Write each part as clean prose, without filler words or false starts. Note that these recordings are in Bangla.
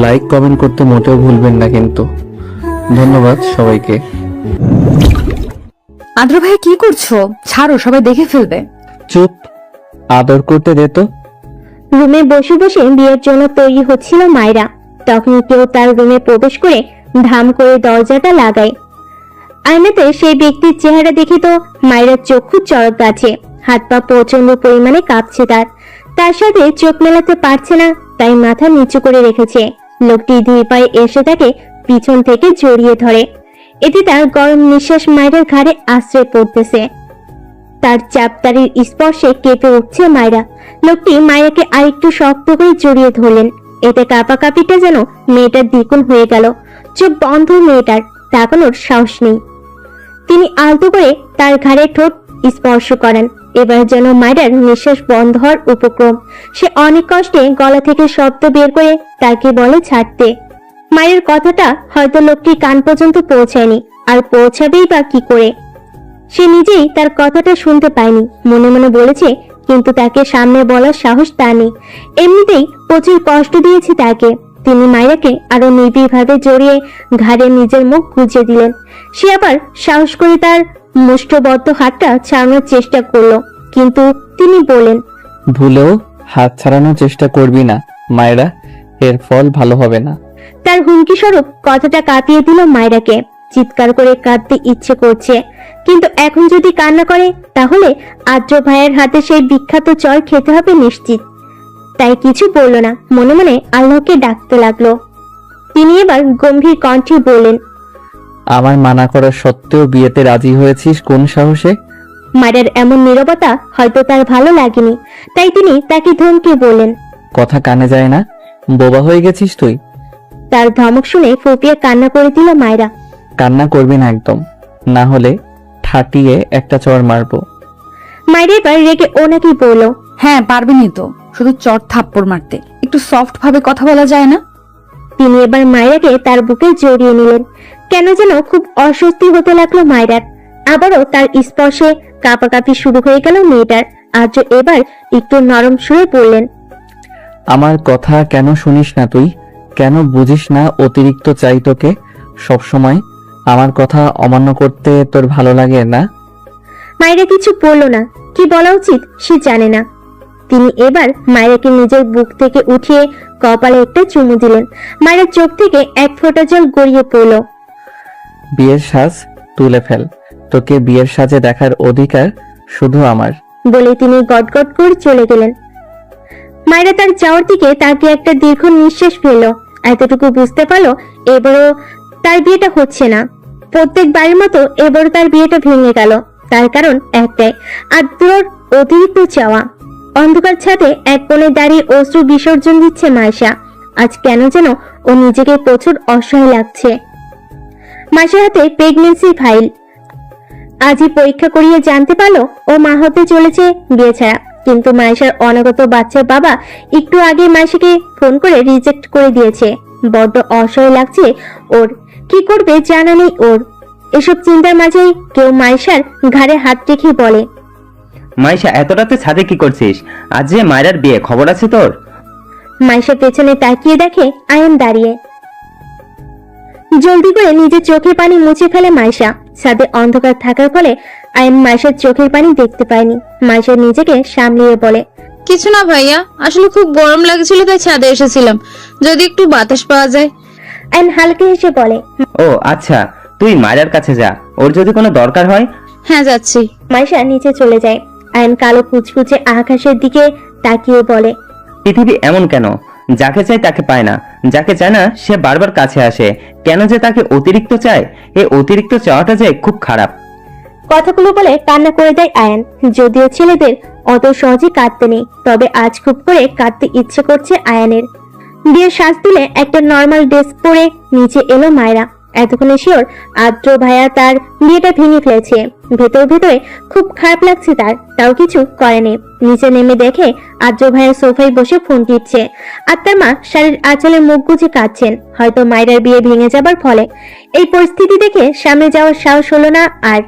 লাইক কমেন্ট করতে মোটেও ভুলবেন না কিন্তু। ধন্যবাদ সবাইকে। আদ্র ভাই কি করছো? ছাড়ো, সবাই দেখে ফেলবে। চুপ, আদর করতে দে তো। রুমে বসে বসে বিয়ের জন্য তৈরি হচ্ছিল মায়রা, তখনই কেউ তার রুমে প্রবেশ করে ধাম করে দরজাটা লাগায়। আয়নাতে সেই ব্যক্তির চেহারা দেখে তো মায়রার চক্ষু চড়ক গাছে, হাত পা প্রচন্ড পরিমাণে কাঁপছে। তার সাথে চোখ মেলাতে পারছে না, তাই মাথা নিচু করে রেখেছে। লোকটি দুই পায়ে এসে তাকে পিছন থেকে জড়িয়ে ধরে। এতে তার গরম নিঃশ্বাস মায়রার ঘাড়ে আশ্রয় পড়তেছে। তার চাপতারির স্পর্শে কেঁপে উঠছে মায়রা। লোকটি মায়রাকে আরেকটু শক্ত করে জড়িয়ে ধরলেন। এতে কাঁপাকাঁপিটা যেন মেয়েটার দ্বিগুণ হয়ে গেল। চোখ বন্ধ মেয়েটার, তাকানোর সাহস নেই। তিনি আলতো করে তার ঘাড়ে ঠোঁট স্পর্শ করেন। এবার যেন মায়রার নিঃশ্বাস বন্ধ হওয়ার উপক্রম। সে অনেক কষ্টে গলা থেকে শব্দ বের করে তাকে বলে ছাড়তে। মায়ের কথাটা হয়তো লোকটির কান পর্যন্ত পৌঁছায়নি, আর পৌঁছাবেই বা কি করে। সে নিজেই তার কথাটা শুনতে পায়নি, মনে মনে বলেছে, কিন্তু তাকে সামনে বলার সাহস তার নেই। এমনিতেই প্রচুর কষ্ট দিয়েছে তাকে। তিনি মায়রাকে আরো নিবিড়ভাবে জড়িয়ে ঘাড়ে নিজের মুখ গুজে দিলেন। সে আবার সাহস করে তার মুষ্ঠবদ্ধ হাতটা ছাড়ানোর চেষ্টা করলো, কিন্তু তিনি বললেন, ভুলেও হাত ছাড়ানোর চেষ্টা করবি না মায়েরা, এর ফল ভালো হবে না। তার হুমকি স্বরূপ কথাটা কাঁপিয়ে দিল মায়রাকে। চিৎকার করে কাঁদতে ইচ্ছে করছে, কিন্তু এখন যদি কান্না করে তাহলে আদ্র ভাইয়ের হাতে সেই বিখ্যাত চর খেতে হবে নিশ্চিত। তাই কিছু বলল না, মনে মনে আল্লাহকে ডাকতে লাগলো। তিনি এবার গম্ভীর কণ্ঠে বললেন, আমার মানা করা সত্ত্বেও বিয়েতে রাজি হয়েছিস কোন সাহসে? মায়ের এমন নীরবতা হয়তো তার ভালো লাগেনি, তাই তিনি তাকে ধমকে বললেন। কথা কানে যায় না? বোবা হয়ে গেছিস তুই? তার ধমক শুনে ফুপিয়ে কান্না করে দিল মায়রা। কান্না করবি না একদম, না হলে ঠাটিয়ে একটা চড় মারবো। মায়ের এবার রেগে ওনাকে বলল, হ্যাঁ পারবেনই তো, শুধু চট থাপ্পড় মারতে একটু সফট ভাবে কথা বলা যায় না? তিনি এবার মায়রাকে তার বুকে জড়িয়ে নিলেন। কেন যেন খুব অস্বস্তি হতে লাগলো মায়রার। আবারও তার স্পর্শে কাঁপাকাঁপি শুরু হয়ে গেল মেয়েটার। আর্য এবার একটু নরম সুরে বললেন, আমার কথা কেন শুনিস না তুই? কেন বুঝিস না অতিরিক্ত চাই তোকে সবসময়? আমার কথা অমান্য করতে তোর ভালো লাগে না? মায়রা কিছু বলল না, কি বলা উচিত সে জানে না। তিনি এবার মায়রাকে নিজের বুক থেকে উঠিয়ে কপালে একটা চুমু দিলেন। মায়ের চোখ থেকে এক ফোঁটা জল গড়িয়ে পড়ল। বিয়ের সাজ তুলে ফেল, তোকে বিয়ের সাজে দেখার অধিকার শুধু আমার। বলে তিনি গটগট করে চলে গেলেন। মায়েরা তার যাওয়ার দিকে তাকে একটা দীর্ঘ নিঃশ্বাস ফেলল। এতটুকু বুঝতে পারলো এবারও তার বিয়েটা হচ্ছে না। প্রত্যেকবারের মতো এবারও তার বিয়েটা ভেঙে গেল। তার কারণ একটাই, আদ্রর অতিরিক্ত চাওয়া। অন্ধকার ছাদে এক কোণে দাঁড়িয়ে অশ্রু বিসর্জন দিচ্ছে মাইশা। আজ কেন যেন ও নিজেকে প্রচুর অসহায় লাগছে। মাইশার হাতে প্রেগন্যান্সি ফাইল। আজই পরীক্ষা করিয়ে জানতে পারলো ও মা হতে চলেছে বিয়ে ছাড়া। কিন্তু মাইশার অনাগত বাচ্চার বাবা একটু আগে মাইশাকে ফোন করে রিজেক্ট করে দিয়েছে। বড্ড অসহায় লাগছে ওর, কি করবে জানা নেই ওর। এসব চিন্তার মাঝেই কেউ মাইশার ঘাড়ে হাত রেখে বলে, মাইশা, এত রাতে ছাদে কি করছিস? আজ যে মায়েরার বিয়ে, খবর আছে তোর? মাইশা পেছনে তাকিয়ে দেখে আয়ান দাঁড়িয়ে। জলদি করে নিজের চোখের পানি মুছে ফেলে মাইশা। ছাদে অন্ধকার থাকার ফলে আয়ান মাইশার চোখের পানি দেখতে পায়নি। মাইশা নিজেকে সামলিয়ে বলে, কিছু না ভাইয়া, আসলে খুব গরম লাগছিল তাই ছাদে এসেছিলাম, যদি একটু বাতাস পাওয়া যায়। আয়ান হালকা হেসে বলে, ও আচ্ছা, তুই মায়েরার কাছে যা, ওর যদি কোনো দরকার হয়। হ্যাঁ যাচ্ছি। মাইশা নিচে চলে যায়। আয়ান কালো কুচকুচে আকাশের দিকে তাকিয়ে বলে, পৃথিবী এমন কেন? যাকে চায় তাকে পায় না, যাকে চায় না সে বারবার কাছে আসে। কেন যে তাকে অতিরিক্ত চায়? এই অতিরিক্ত চাওয়াটা যে খুব খারাপ। কথাগুলো বলে কান্না করে দেয় আয়ান। যদিও ছেলেদের অত সহজে কাঁদতে নেই, তবে আজ খুব করে কাঁদতে ইচ্ছে করছে আয়ানের। বিয়ের সাজ তুলে একটা নর্মাল ড্রেস পরে নিচে এলো মায়রা। এতক্ষণে শিওর আদ্র ভাইয়া তার বিয়েটা ভেঙে ফেলেছে। ভেতর ভেতরে খুব খারাপ লাগছে তার, তাও কিছু করেনি। নিচে নেমে দেখে আদ্র ভাইয়া সোফায় বসে ফোন টিপছে, আর তার মা শাড়ির আঁচলে মুখ গুজে কাঁদছেন, হয়তো মায়রার বিয়ে ভেঙে যাবার ফলে। এই পরিস্থিতি দেখে সামনে যাওয়ার সাহস হলো না আর।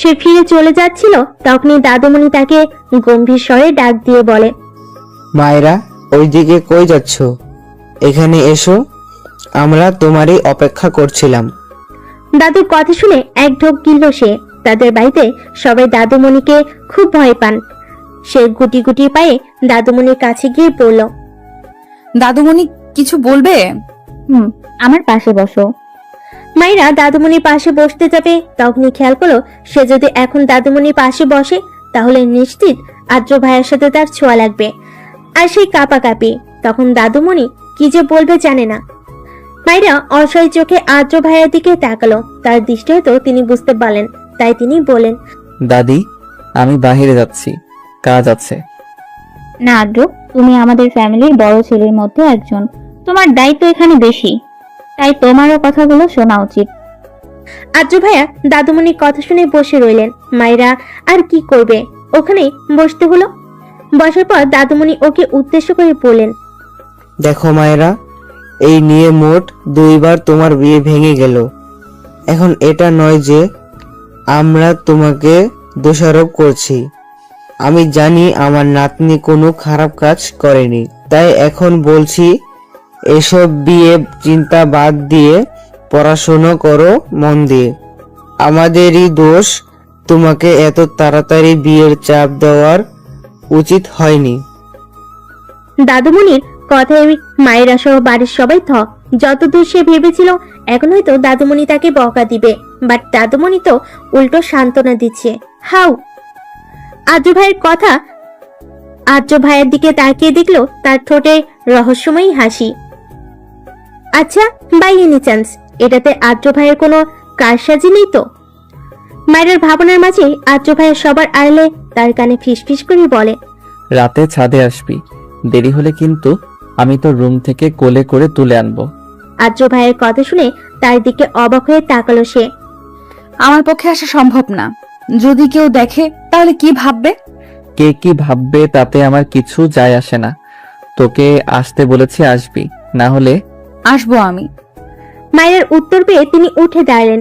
সে ফিরে চলে যাচ্ছিল, তখনই দাদুমণি তাকে গম্ভীর স্বরে ডাক দিয়ে বলে, মায়েরা, ওই দিকে কই যাচ্ছ? এখানে এসো, আমরা তোমারই অপেক্ষা করছিলাম। দাদুর কথা শুনে এক ঢোক গিলল সে। তাদের বাড়িতে সবাই দাদুমণিকে খুব ভয় পান। সে গুটি গুটি পায়ে দাদুমণির কাছে গিয়ে পড়ল। দাদুমণি কিছু বলবে? আমার পাশে বসো। মাইরা দাদুমণির পাশে বসতে যাবে, তখনই খেয়াল করলো সে যদি এখন দাদুমণির পাশে বসে তাহলে নিশ্চিত আদ্র ভাইয়ের সাথে তার ছোঁয়া লাগবে। আর সেই কাঁপাকাঁপি, তখন দাদুমণি কি যে বলবে জানে না। মাইরা অসহায় চোখে আদ্র ভাইয়ের দিকে তাকালো। তার দৃষ্টি হয়তো তিনি বুঝতে পারলেন, তাই তিনি বলেন, দাদি, আমি বাইরে যাচ্ছি, কাজ আছে। না আদ্র, তুমি আমাদের ফ্যামিলির বড় ছেলের মধ্যে একজন, তোমার দায়িত্ব এখানে বেশি, তাই তোমারও কথাগুলো শোনা উচিত। আদ্র ভাইয়া দাদুমণির কথা শুনে বসে রইলেন। মাইরা আর কি করবে, ওখানেই বসতে হলো। বসার পর দাদুমণি ওকে উদ্দেশ্য করে বললেন, দেখো মায়েরা, এই নিয়ে মোট 2 বার তোমার বিয়ে ভেঙে গেল। এখন এটা নয় যে আমরা তোমাকে দোষারোপ করছি। আমি জানি আমার নাতনি কোনো খারাপ কাজ করেনি, তাই এখন বলছি এসব বিয়ে চিন্তা বাদ দিয়ে পড়াশোনা করো মন দিয়ে। আমাদেরই দোষ, তোমাকে এত তাড়াতাড়ি বিয়ের চাপ দেওয়ার উচিত হয়নি। দাদুমণির কথায় মায়েরা সহ বাড়ির সবাই যতদূর সে ভেবেছিল এখন হয়তো দাদুমণি তাকে বকা দিবে, বাট দাদুমণি তো উল্টো সান্ত্বনা দিচ্ছে। হাউ। আদ্র ভাইয়ের কথা আদ্র ভাইয়ের দিকে তাকিয়ে দেখলো তার ঠোঁটে রহস্যময়ী হাসি। আচ্ছা, বাই এনি চান্স এটাতে আদ্র ভাইয়ের কোনো কারসাজি নেই তো? মায়ের ভাবনার মাঝে আদ্র ভাইয়ের সবার আড়ালে তার কানে ফিসফিস করে বলে, রাতে ছাদে আসবি, দেরি হলে কিন্তু আমি তো রুম থেকে কোলে করে তুলে আনবো। আদ্র ভাইয়ের কথা শুনে তার দিকে অবাক হয়ে তাকালো সে। আমার পক্ষে আসা সম্ভব না। যদি কেউ দেখে তাহলে কি ভাববে? কে কি ভাববে তাতে আমার কিছু যায় আসে না। তোকে আসতে বলেছি, আসবি, না হলে আসবো আমি। মায়ের উত্তর পেয়ে তিনি উঠে দাঁড়ালেন।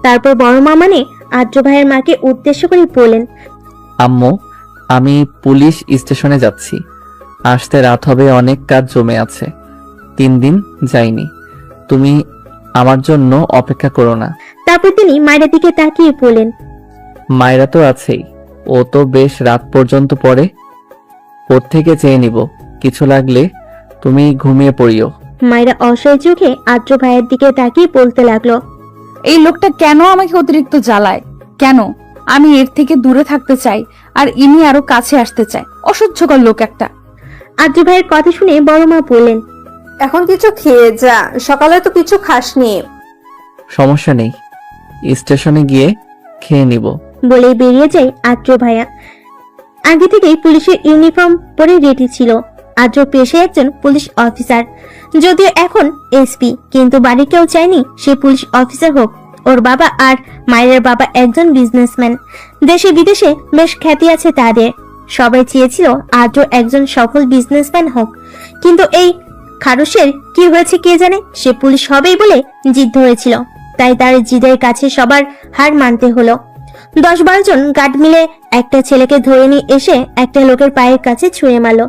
তারপর বড় মা মানে আদ্র ভাইয়ের মাকে উদ্দেশ্য করে বললেন, আম্মু, আমি পুলিশ স্টেশনে যাচ্ছি, আসতে রাত হবে, অনেক কাজ জমে আছে, 3 দিন যাইনি, তুমি আমার জন্য অপেক্ষা করো না। তারপর তিনি মায়ের দিকে তাকিয়ে বললেন, মায়েরা তো আছেই, ও তো বেশ রাত পর্যন্ত পড়ে, ওর থেকে চেয়ে নিব, কিছু লাগলে তুমি ঘুমিয়ে পড়িও। মায়েরা অসহায় চোখে আদ্র ভাইয়ের দিকে তাকিয়ে বলতে লাগলো, এই লোকটা কেন আমাকে অতিরিক্ত জ্বালায়? কেন? আমি এর থেকে দূরে থাকতে চাই, আর ইনি আরো কাছে আসতে চায়। অসহ্যকর লোক একটা। আদ্র ভাইয়ের কথা শুনে বড় মা বললেন, এখন কিছু খেয়ে যা, সকালে তো কিছু খাসনি। সমস্যা নেই, স্টেশনে গিয়ে খেয়ে নিব। বলে বেরিয়ে যায় আদ্র ভাইয়া। আগে থেকেই পুলিশের ইউনিফর্ম পরে রেডি ছিল। আদ্র পেশায় একজন পুলিশ অফিসার, যদিও এখন এসপি, কিন্তু বাড়ি কেউ চায়নি সে পুলিশ অফিসার হোক। ওর বাবা আর মায়ের বাবা একজন বিজনেসম্যান, দেশে বিদেশে বেশ খ্যাতি আছে তাদের। সবাই চেয়েছিল আদ্র একজন সফল বিজনেসম্যান হোক, কিন্তু এই খারুসের কি হয়েছে কে জানে, সে পুলিশ হবেই বলে জিদ ধরেছিল, তাই তার জিদের কাছে সবার হার মানতে হলো। 10-12 জন গার্ড মিলে একটা ছেলেকে ধরে নিয়ে এসে একটা লোকের পায়ের কাছে ছুঁয়ে মারল।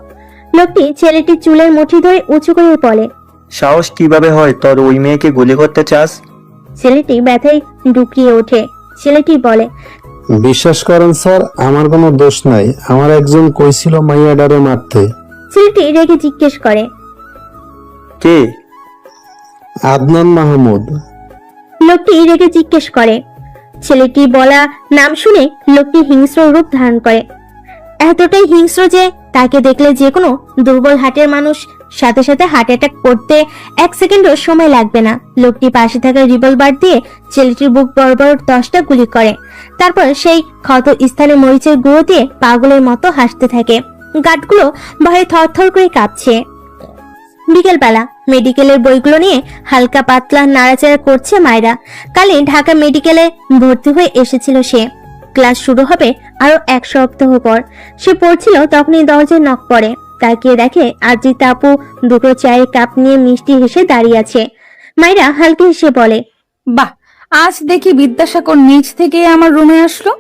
লোকটি ছেলেটির চুলের মুঠি ধরে উঁচু করে বলে, সাহস কিভাবে হয় তোর ওই মেয়েকে গুলি করতে চাস? ছেলেটি ব্যথায় ডুকরিয়ে ওঠে। ছেলেটি বলে, বিশ্বাস করেন স্যার, আমার কোনো দোষ নাই, আমার একজন কইছিল মাইয়াডারে মারতে। ছেলেটি রেগে জিজ্ঞেস করে, কে? আদনান মাহমুদ। লোকটি রেগে জিজ্ঞেস করে। ছেলেটি বলা নাম শুনে লোকটি হিংস্র রূপ ধারণ করে, এতটাই হিংস্র যে তাকে দেখলে যে কোনো দুর্বল হার্টের মানুষ সাথে সাথে হার্ট অ্যাটাক করতে 1 সেকেন্ডও সময় লাগবে না। লোকটি পাশে থাকা রিভলভার দিয়ে ছেলেটির বুক বরাবর 10টা গুলি করে। তারপর সেই ক্ষত স্থানে মরিচের গুঁড়ো দিয়ে পাগলের মতো হাসতে থাকে। গার্ডগুলো ভয়ে থরথর করে কাঁপছে। বিকেলবেলা মেডিকেলের বইগুলো নিয়ে হালকা পাতলা নাড়াচাড়া করছে মায়েরা। কালই ঢাকা মেডিকেলে ভর্তি হয়ে এসেছিল সে। ক্লাস শুরু হবে আরো 1 সপ্তাহ পর। সে পড়ছিল, তখনই দরজায় নক পড়ে। তাকিয়ে দেখে আদ্রিত আপু দুটো চায়ের কাপ নিয়ে মিষ্টি হেসে দাঁড়িয়ে আছে। মায়েরা হালকা হেসে বলে, বাহ, আজ দেখি বিদ্যাসাগর নিচ থেকে আমার রুমে আসলো।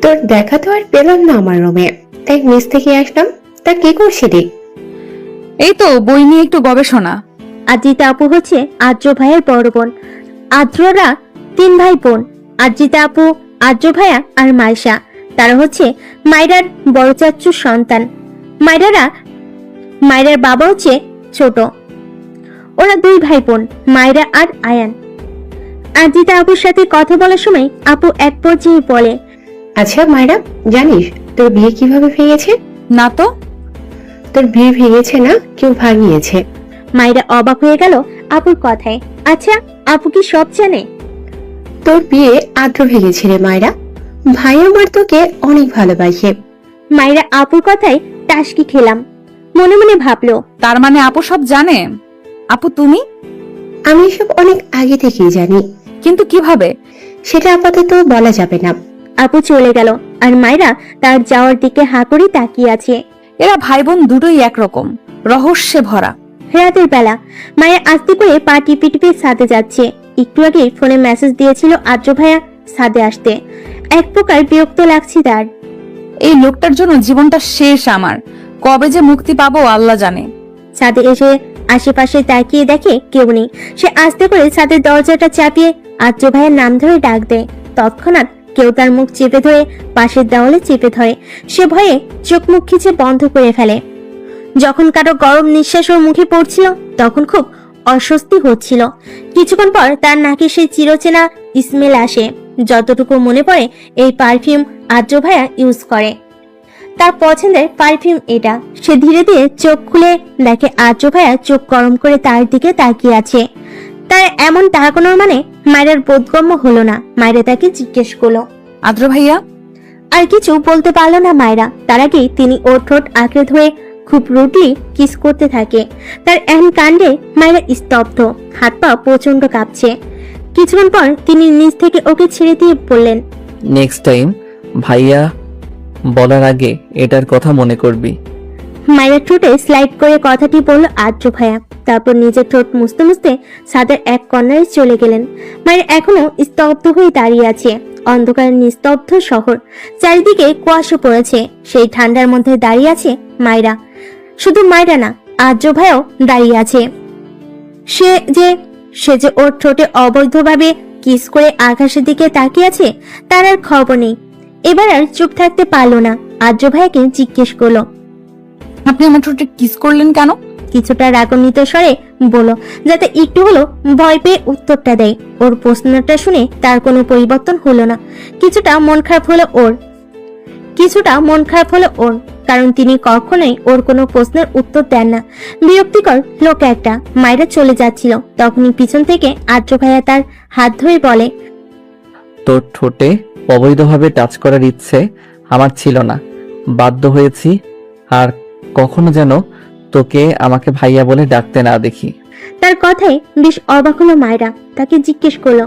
তোর দেখা তো আর পেলাম না আমার রুমে, তাই নিচ থেকে আসলাম। তা কি করছিলি? এই তো বই নিয়ে একটু গবেষণা। আদ্রিতা আপু হচ্ছে আদ্র ভাইয়ের বড় বোন। আদ্ররা 3 ভাই বোন। আদ্রিতা আপু, আদ্র ভাইয়া আর মাইশা, তারা হচ্ছে মাইরার বড় চাচ্চুর সন্তান। মাইরার বাবা হচ্ছে ছোট। ওরা 2 ভাই বোন, মাইরা আর আয়ান। আদ্রিতা আপুর সাথে কথা বলার সময় আপু এক পর্যায়ে বলে, আচ্ছা মায়েরা, জানিস তোর বিয়ে কিভাবে ভেঙেছে? না তো। তোর বিয়ে ভেঙেছে না, কেউ ভাঙিয়েছে। মাইরা অবাক হয়ে গেল আপুর কথায়। আচ্ছা, আপু কি সব জানে? তোর বিয়ে আদ্র ভেঙেছে রে মায়েরা। ভাই আমার তোকে অনেক ভালোবাসে। মাইরা আপুর কথায় টাসকি খেলাম। মনে মনে ভাবলো, তার মানে আপু সব জানে। আপু তুমি? আমি এসব অনেক আগে থেকেই জানি, কিন্তু কিভাবে? সেটা আপাতত বলা যাবে না। আপু চলে গেল আর মাইরা তার যাওয়ার দিকে হাঁ করে তাকিয়ে আছে। এরা ভাই বোন দুটোই একরকম, রহস্যে ভরা। রাতের বেলা মায়ের আস্তে করে পা টিপে টিপে ছাদে যাচ্ছে। একটু আগে ফোনে মেসেজ দিয়েছিল আদ্র ভাইয়া ছাদে আসতে। এক প্রকার বিরক্ত লাগছে তার। এই লোকটার জন্য জীবনটা শেষ আমার। কবে যে মুক্তি পাবো আল্লাহ জানে। ছাদে এসে আশেপাশে তাকিয়ে দেখে কেউ নেই। সে আস্তে করে ছাদের দরজাটা চাপিয়ে আদ্র ভাইয়ের নাম ধরে ডাক দেয়। তৎক্ষণাৎ কেউ তার মুখ চেপে ধরে পাশের দেওয়ালে চেপে ধরে। সে ভয়ে চোখ মুখ খিচে বন্ধ করে ফেলে। যখন কারো গরম নিঃশ্বাস ওর মুখে পড়ছিল তখন খুব অস্বস্তি হচ্ছিল। কিছুক্ষণ পর তার নাকে সেই চিরচেনা স্মেল আসে। যতটুকু মনে পড়ে, এই পারফিউম আদ্র ভাইয়া ইউজ করে। তার পছন্দের পারফিউম এটা। সে ধীরে ধীরে চোখ খুলে দেখে আদ্র ভাইয়া চোখ গরম করে তার দিকে তাকিয়ে আছে। তার এমন তাকানোর মানে মায়ের বোধগম্য হলো না। মায়েরা তাকে জিজ্ঞেস করলো, আদ্র ভাইয়া? আর কিছু বলতে পারলো না মায়েরা। তার আগেই তিনি ওর ঠোঁট আঁকড়ে ধরে খুব রুটি কিস করতে থাকে। তার এমন কাণ্ডে মায়েরা স্তব্ধ, হাত পা প্রচন্ড কাঁপছে। কিছুক্ষণ পর তিনি নিজ থেকে ওকে ছেড়ে দিয়ে বললেন, নেক্সট টাইম ভাইয়া বলার আগে এটার কথা মনে করবি। মায়ের ঠোঁটে স্লাইড করে কথাটি বলল আদ্র ভাইয়া। তারপর নিজের ঠোঁট মুছতে মুছতে ছাদের এক কর্নারে চলে গেলেন। মায়ের এখনো স্তব্ধ হয়ে দাঁড়িয়ে আছে। অন্ধকার নিস্তব্ধ শহর, চারিদিকে কুয়াশা পড়েছে। সেই ঠান্ডার মধ্যে দাঁড়িয়ে আছে মায়েরা। শুধু মায়েরা না, আদ্র ভাইও দাঁড়িয়ে আছে। সে যে ওর ঠোঁটে অবৈধভাবে কিস করে আকাশের দিকে তাকিয়ে আছে, তার আর খবর নেই। এবার আর চুপ থাকতে পারলো না। আদ্র ভাইকে জিজ্ঞেস করলো, আপনি আমার ঠোঁটে কিস করলেন কেন? কিছুটা রাগান্বিত স্বরে বলল, যাতে একটু হলো ভয় পেয়ে উত্তরটা দেয়। ওর প্রশ্নটা শুনে তার কোনো পরিবর্তন হলো না। কিছুটা মন খারাপ হলো ওর, কারণ তিনি কখনোই ওর কোনো প্রশ্নের উত্তর দেন না। বিরক্তিকর লোক একটা। মায়েরা চলে যাচ্ছিল, তখনই পিছন থেকে আদ্র ভাইয়া তার হাত ধরে বলে, তোর ঠোঁটে অবৈধভাবে টাচ করার ইচ্ছে আমার ছিল না, বাধ্য হয়েছি। আর কখনো যেন তোকে আমাকে ভাইয়া বলে ডাকতে না দেখি। তার কথায় বেশ অবাক হলো মায়েরা। তাকে জিজ্ঞেস করলো,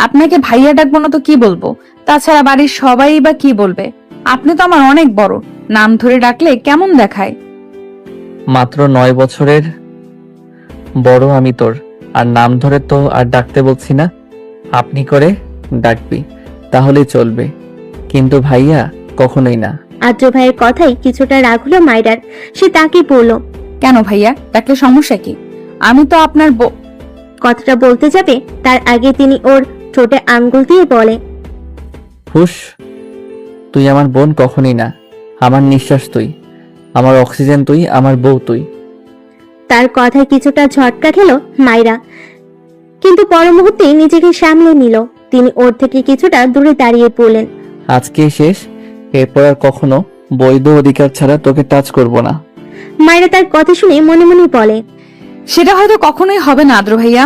আপনাকে ভাইয়া ডাকবো না তো কি বলবো? তাছাড়া বাড়ির সবাই বা কি বলবে? আপনি তো আমার অনেক বড়, নাম ধরে ডাকলে কেমন দেখায়? মাত্র 9 বছরের বড় আমি তোর, আর নাম ধরে তো আর ডাকতে বলছি না। আপনি করে ডাকবি তাহলেই চলবে, কিন্তু ভাইয়া কখনোই না। আদ্র ভাইয়ের কথাই কিছুটা রাগ হলো মায়েরার। সে তাকে বলল, কেন ভাইয়া ডাকলে সমস্যা কি? আমি তো আপনার কথাটা বলতে যাবে তার আগে তিনি ওর ঠোঁটে আঙ্গুল দিয়ে বলে, হুশ, তুই আমার বোন কখনই না। আমার নিঃশ্বাস তুই, আমার অক্সিজেন তুই, আমার বউ তুই। তার কথায় কিছুটা ঝটকা খেল মায়েরা, কিন্তু পর মুহূর্তে নিজেকে সামলে নিল। তিনি ওর থেকে কিছুটা দূরে দাঁড়িয়ে বললেন, আজকে শেষ, এরপর আর কখনো বৈধ অধিকার ছাড়া তোকে টাচ করব না। মায়েরা তার কথা শুনে মনে মনে বলে, সেটা হয়তো কখনোই হবে না আদ্র ভাইয়া,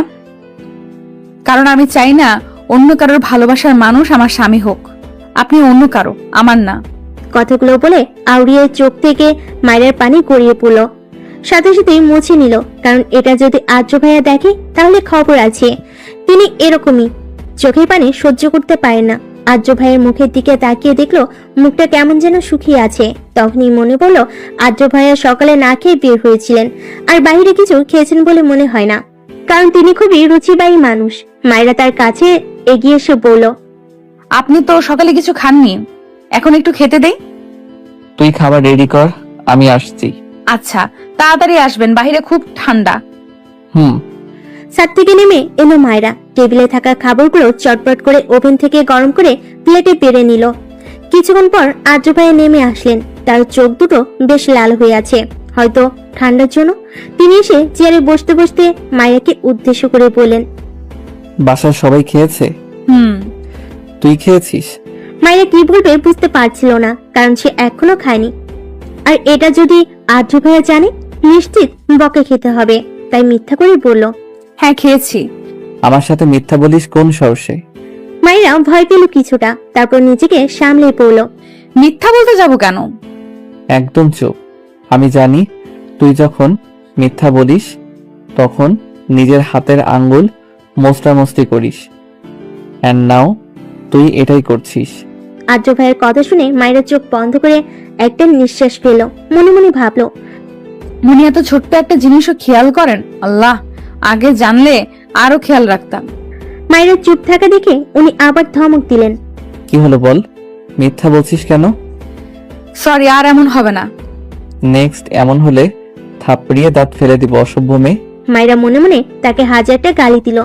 কারণ আমি চাই না অন্য কারোর ভালোবাসার মানুষ আমার স্বামী হোক। আপনি অন্য কারো, আমার না। কথাগুলো বলে আউড়িয়ে চোখ থেকে মায়ের পানি গড়িয়ে পড়ল। সাথে সাথেই মুছে নিল, কারণ এটা যদি আদ্র ভাইয়া দেখে তাহলে খবর আছে। তিনি এরকমই, চোখের পানি সহ্য করতে পারেন না। আদ্র ভাইয়ের মুখের দিকে তাকিয়ে দেখলো মুখটা কেমন যেন শুকিয়ে আছে। তখনই মনে পড়লো আদ্র ভাইয়া সকালে না খেয়ে বের হয়েছিলেন, আর বাইরে কিছু খেয়েছেন বলে মনে হয় না, কারণ তিনি খুবই রুচিবাহী মানুষ। মায়েরা তার কাছে এগিয়ে এসে বলল, আপনি তো সকালে কিছু খাননি, এখন একটু খেতে দেই। তুই খাবার রেডি কর, আমি আসছি। আচ্ছা, তাড়াতাড়ি আসবেন, বাইরে খুব ঠান্ডা। হুম। ছাদ থেকে নেমে এলো মায়েরা। টেবিলে থাকা খাবারগুলো চটপট করে ওভেন থেকে গরম করে প্লেটে পেরে নিল। কিছুক্ষণ পর আদ্র ভাইয়া নেমে আসলেন। তার চোখ দুটো বেশ লাল হয়ে আছে, হয়তো ঠান্ডার জন্য। তিনি এসে চেয়ারে বসতে বসতে মায়েরাকে উদ্দেশ্য করে বললেন, বাসার সবাই খেয়েছে? হুম। তুই খেয়েছিস? মায়েরা কি বলবে বুঝতে পারছিল না, কারণ সে এখনো খায়নি। আর এটা যদি আদ্র ভাইয়া জানে, নিশ্চিত বকে খেতে হবে। তাই মিথ্যা করে বলল, হ্যাঁ খেয়েছি। আমার সাথে মিথ্যা বলিস কোন সাহসে? মায়েরা ভয় পেল কিছুটা, তারপর নিজেকে সামলে পড়ল। মিথ্যা বলতে যাব কেন? একদম চুপ। আমি জানি তুই যখন মিথ্যা বলিস তখন নিজের হাতের আঙ্গুল মোস্টামস্তি করিস। অ্যান্ড নাও তুই এটাই করছিস। আদ্র ভাইয়ের কথা শুনে মায়েরা চোখ বন্ধ করে একটা নিঃশ্বাস পেল। মনে মনে ভাবলো, উনি এত ছোট্ট একটা জিনিসও খেয়াল করেন। আল্লাহ, আগে জানলে আরো খেয়াল রাখতাম। মায়েরা চুপ থাকা দেখে উনি আবার ধমক দিলেন, কি হলো বল, মিথ্যা বলছিস কেন? সরি, আর এমন হবে না। নেক্সট এমন হলে থাপড়িয়ে দাঁত ফেলে দিব, অসভ্য মেয়ে। মায়েরা মনে মনে তাকে হাজারটা গালি দিল।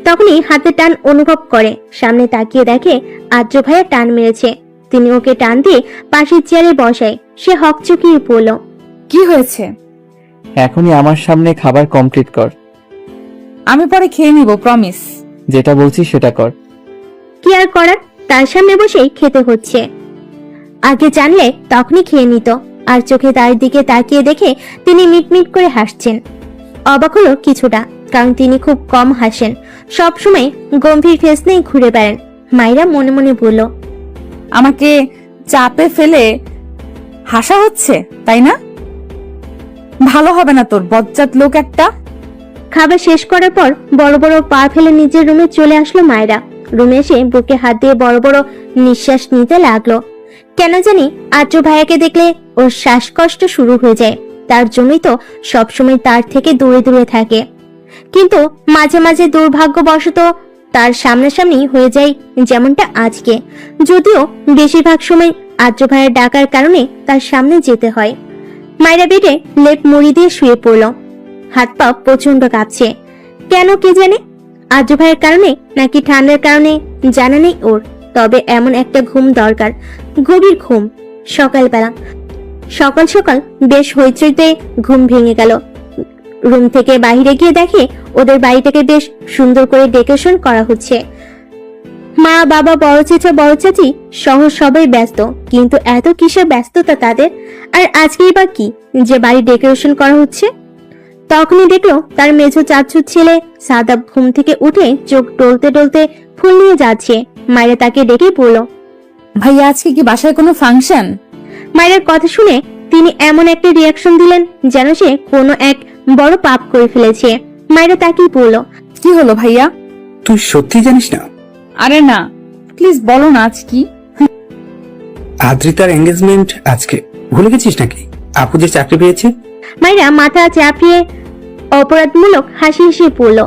তখনই হাতে টান অনুভব করে। সামনে তাকিয়ে দেখে আদ্র ভাইয়া টান মেরেছে। তিনি ওকে টান দিয়ে পাশের চেয়ারে বসায়। সে হকচকিয়ে পড়ল। কি হয়েছে? এখনই আমার সামনে খাবার কমপ্লিট কর। আমি পরে খেয়ে নিব, প্রমিস। যেটা বলছি সেটা কর। কি আর করার, তার সামনে বসেই খেতে হচ্ছে। আগে জানলে তখনই খেয়ে নিত। আর চোখে তার দিকে তাকিয়ে দেখে তিনি মিটমিট করে হাসছেন। অবাক হলো কিছুটা, কারণ তিনি খুব কম হাসেন। সবসময় গম্ভীর ফেস নিয়ে ঘুরে বেড়ান। মায়েরা মনে মনে বলল, আমাকে চাপে ফেলে হাসা হচ্ছে, তাই না? ভালো হবে না তোর, বজ্জাত লোক একটা। খাবার শেষ করার পর বড় বড় পা ফেলে নিজের রুমে চলে আসলো মায়েরা। রুমে এসে বুকে হাত দিয়ে বড় বড় নিঃশ্বাস নিতে লাগলো। কেন জানি আদ্র ভাইয়াকে দেখলে ওর শ্বাসকষ্ট শুরু হয়ে যায়। তার জন্যই তো সবসময় তার থেকে দূরে দূরে থাকে। কিন্তু মাঝে মাঝে দুর্ভাগ্যবশত তার সামনাসামনি হয়ে যায়, যেমনটা আজকে। যদিও বেশিরভাগ সময় আদ্র ভাইয়ের ডাকার কারণে তার সামনে যেতে হয়। মায়েরা বেডে লেপ মুড়ি দিয়ে শুয়ে পড়ল। হাত পা প্রচন্ড কাঁপছে। কেন কে জানে, আদ্র ভাইয়ের কারণে নাকি ঠান্ডার কারণে জানা নেই ওর। তবে এমন একটা ঘুম দরকার, গভীর ঘুম। সকালবেলা সকাল সকাল বেশ হইচইতে ঘুম ভেঙে গেল। রুম থেকে বাইরে গিয়ে দেখে ওদের বাড়িটাকে বেশ সুন্দর করে ডেকোরেশন করা হচ্ছে। মা, বাবা, বড় চেঁচা, বড় চাচি সহ সবাই ব্যস্ত। কিন্তু এত কিসের ব্যস্ততা তাদের? আর আজকেই বা কি যে বাড়ি ডেকোরেশন করা হচ্ছে? তখনই দেখলো তার মেঝো চাচুর ছেলে সাদাব ঘুম থেকে উঠে চোখ টলতে টলতে ফুল নিয়ে যাচ্ছে। মায়েরা তাকে ডেকে বলল, ভাইয়া আজকে কি বাসায় কোনো ফাংশন? মায়ের কথা শুনে তিনি এমন একটা রিয়াকশন দিলেন যেন সে কোনো এক বড় পাপ করে ফেলেছে। মায়েরা তাকেই বলল, কি হলো ভাইয়া? তুই সত্যি জানিস না? আরে না, প্লিজ বলো না আজ কি। আদ্রিতার এঙ্গেজমেন্ট আজকে, ভুলে গেছিস নাকি? আপু যে চাকরি পেয়েছে। মায়েরা মাথা চাপিয়ে অপরাধমূলক হাসি হেসে পড়ল,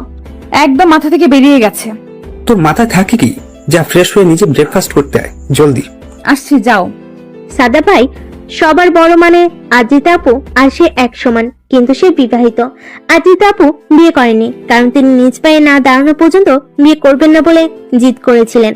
একদম মাথা থেকে বেরিয়ে গেছে। তোর মাথায় থাকে কি? যা ফ্রেশ হয়ে নিজে ব্রেকফাস্ট করতে আয় জলদি। আসছি, যাও। সাদা ভাই সবার বড়, মানে আদ্রিতা আপু আর সে এক সমান। কিন্তু সে বিবাহিত। আদ্রিতা আপু বিয়ে করেনি, কারণ তিনি নিজ পায়ে না দাঁড়ানো পর্যন্ত বিয়ে করবেন না বলে জিদ করেছিলেন।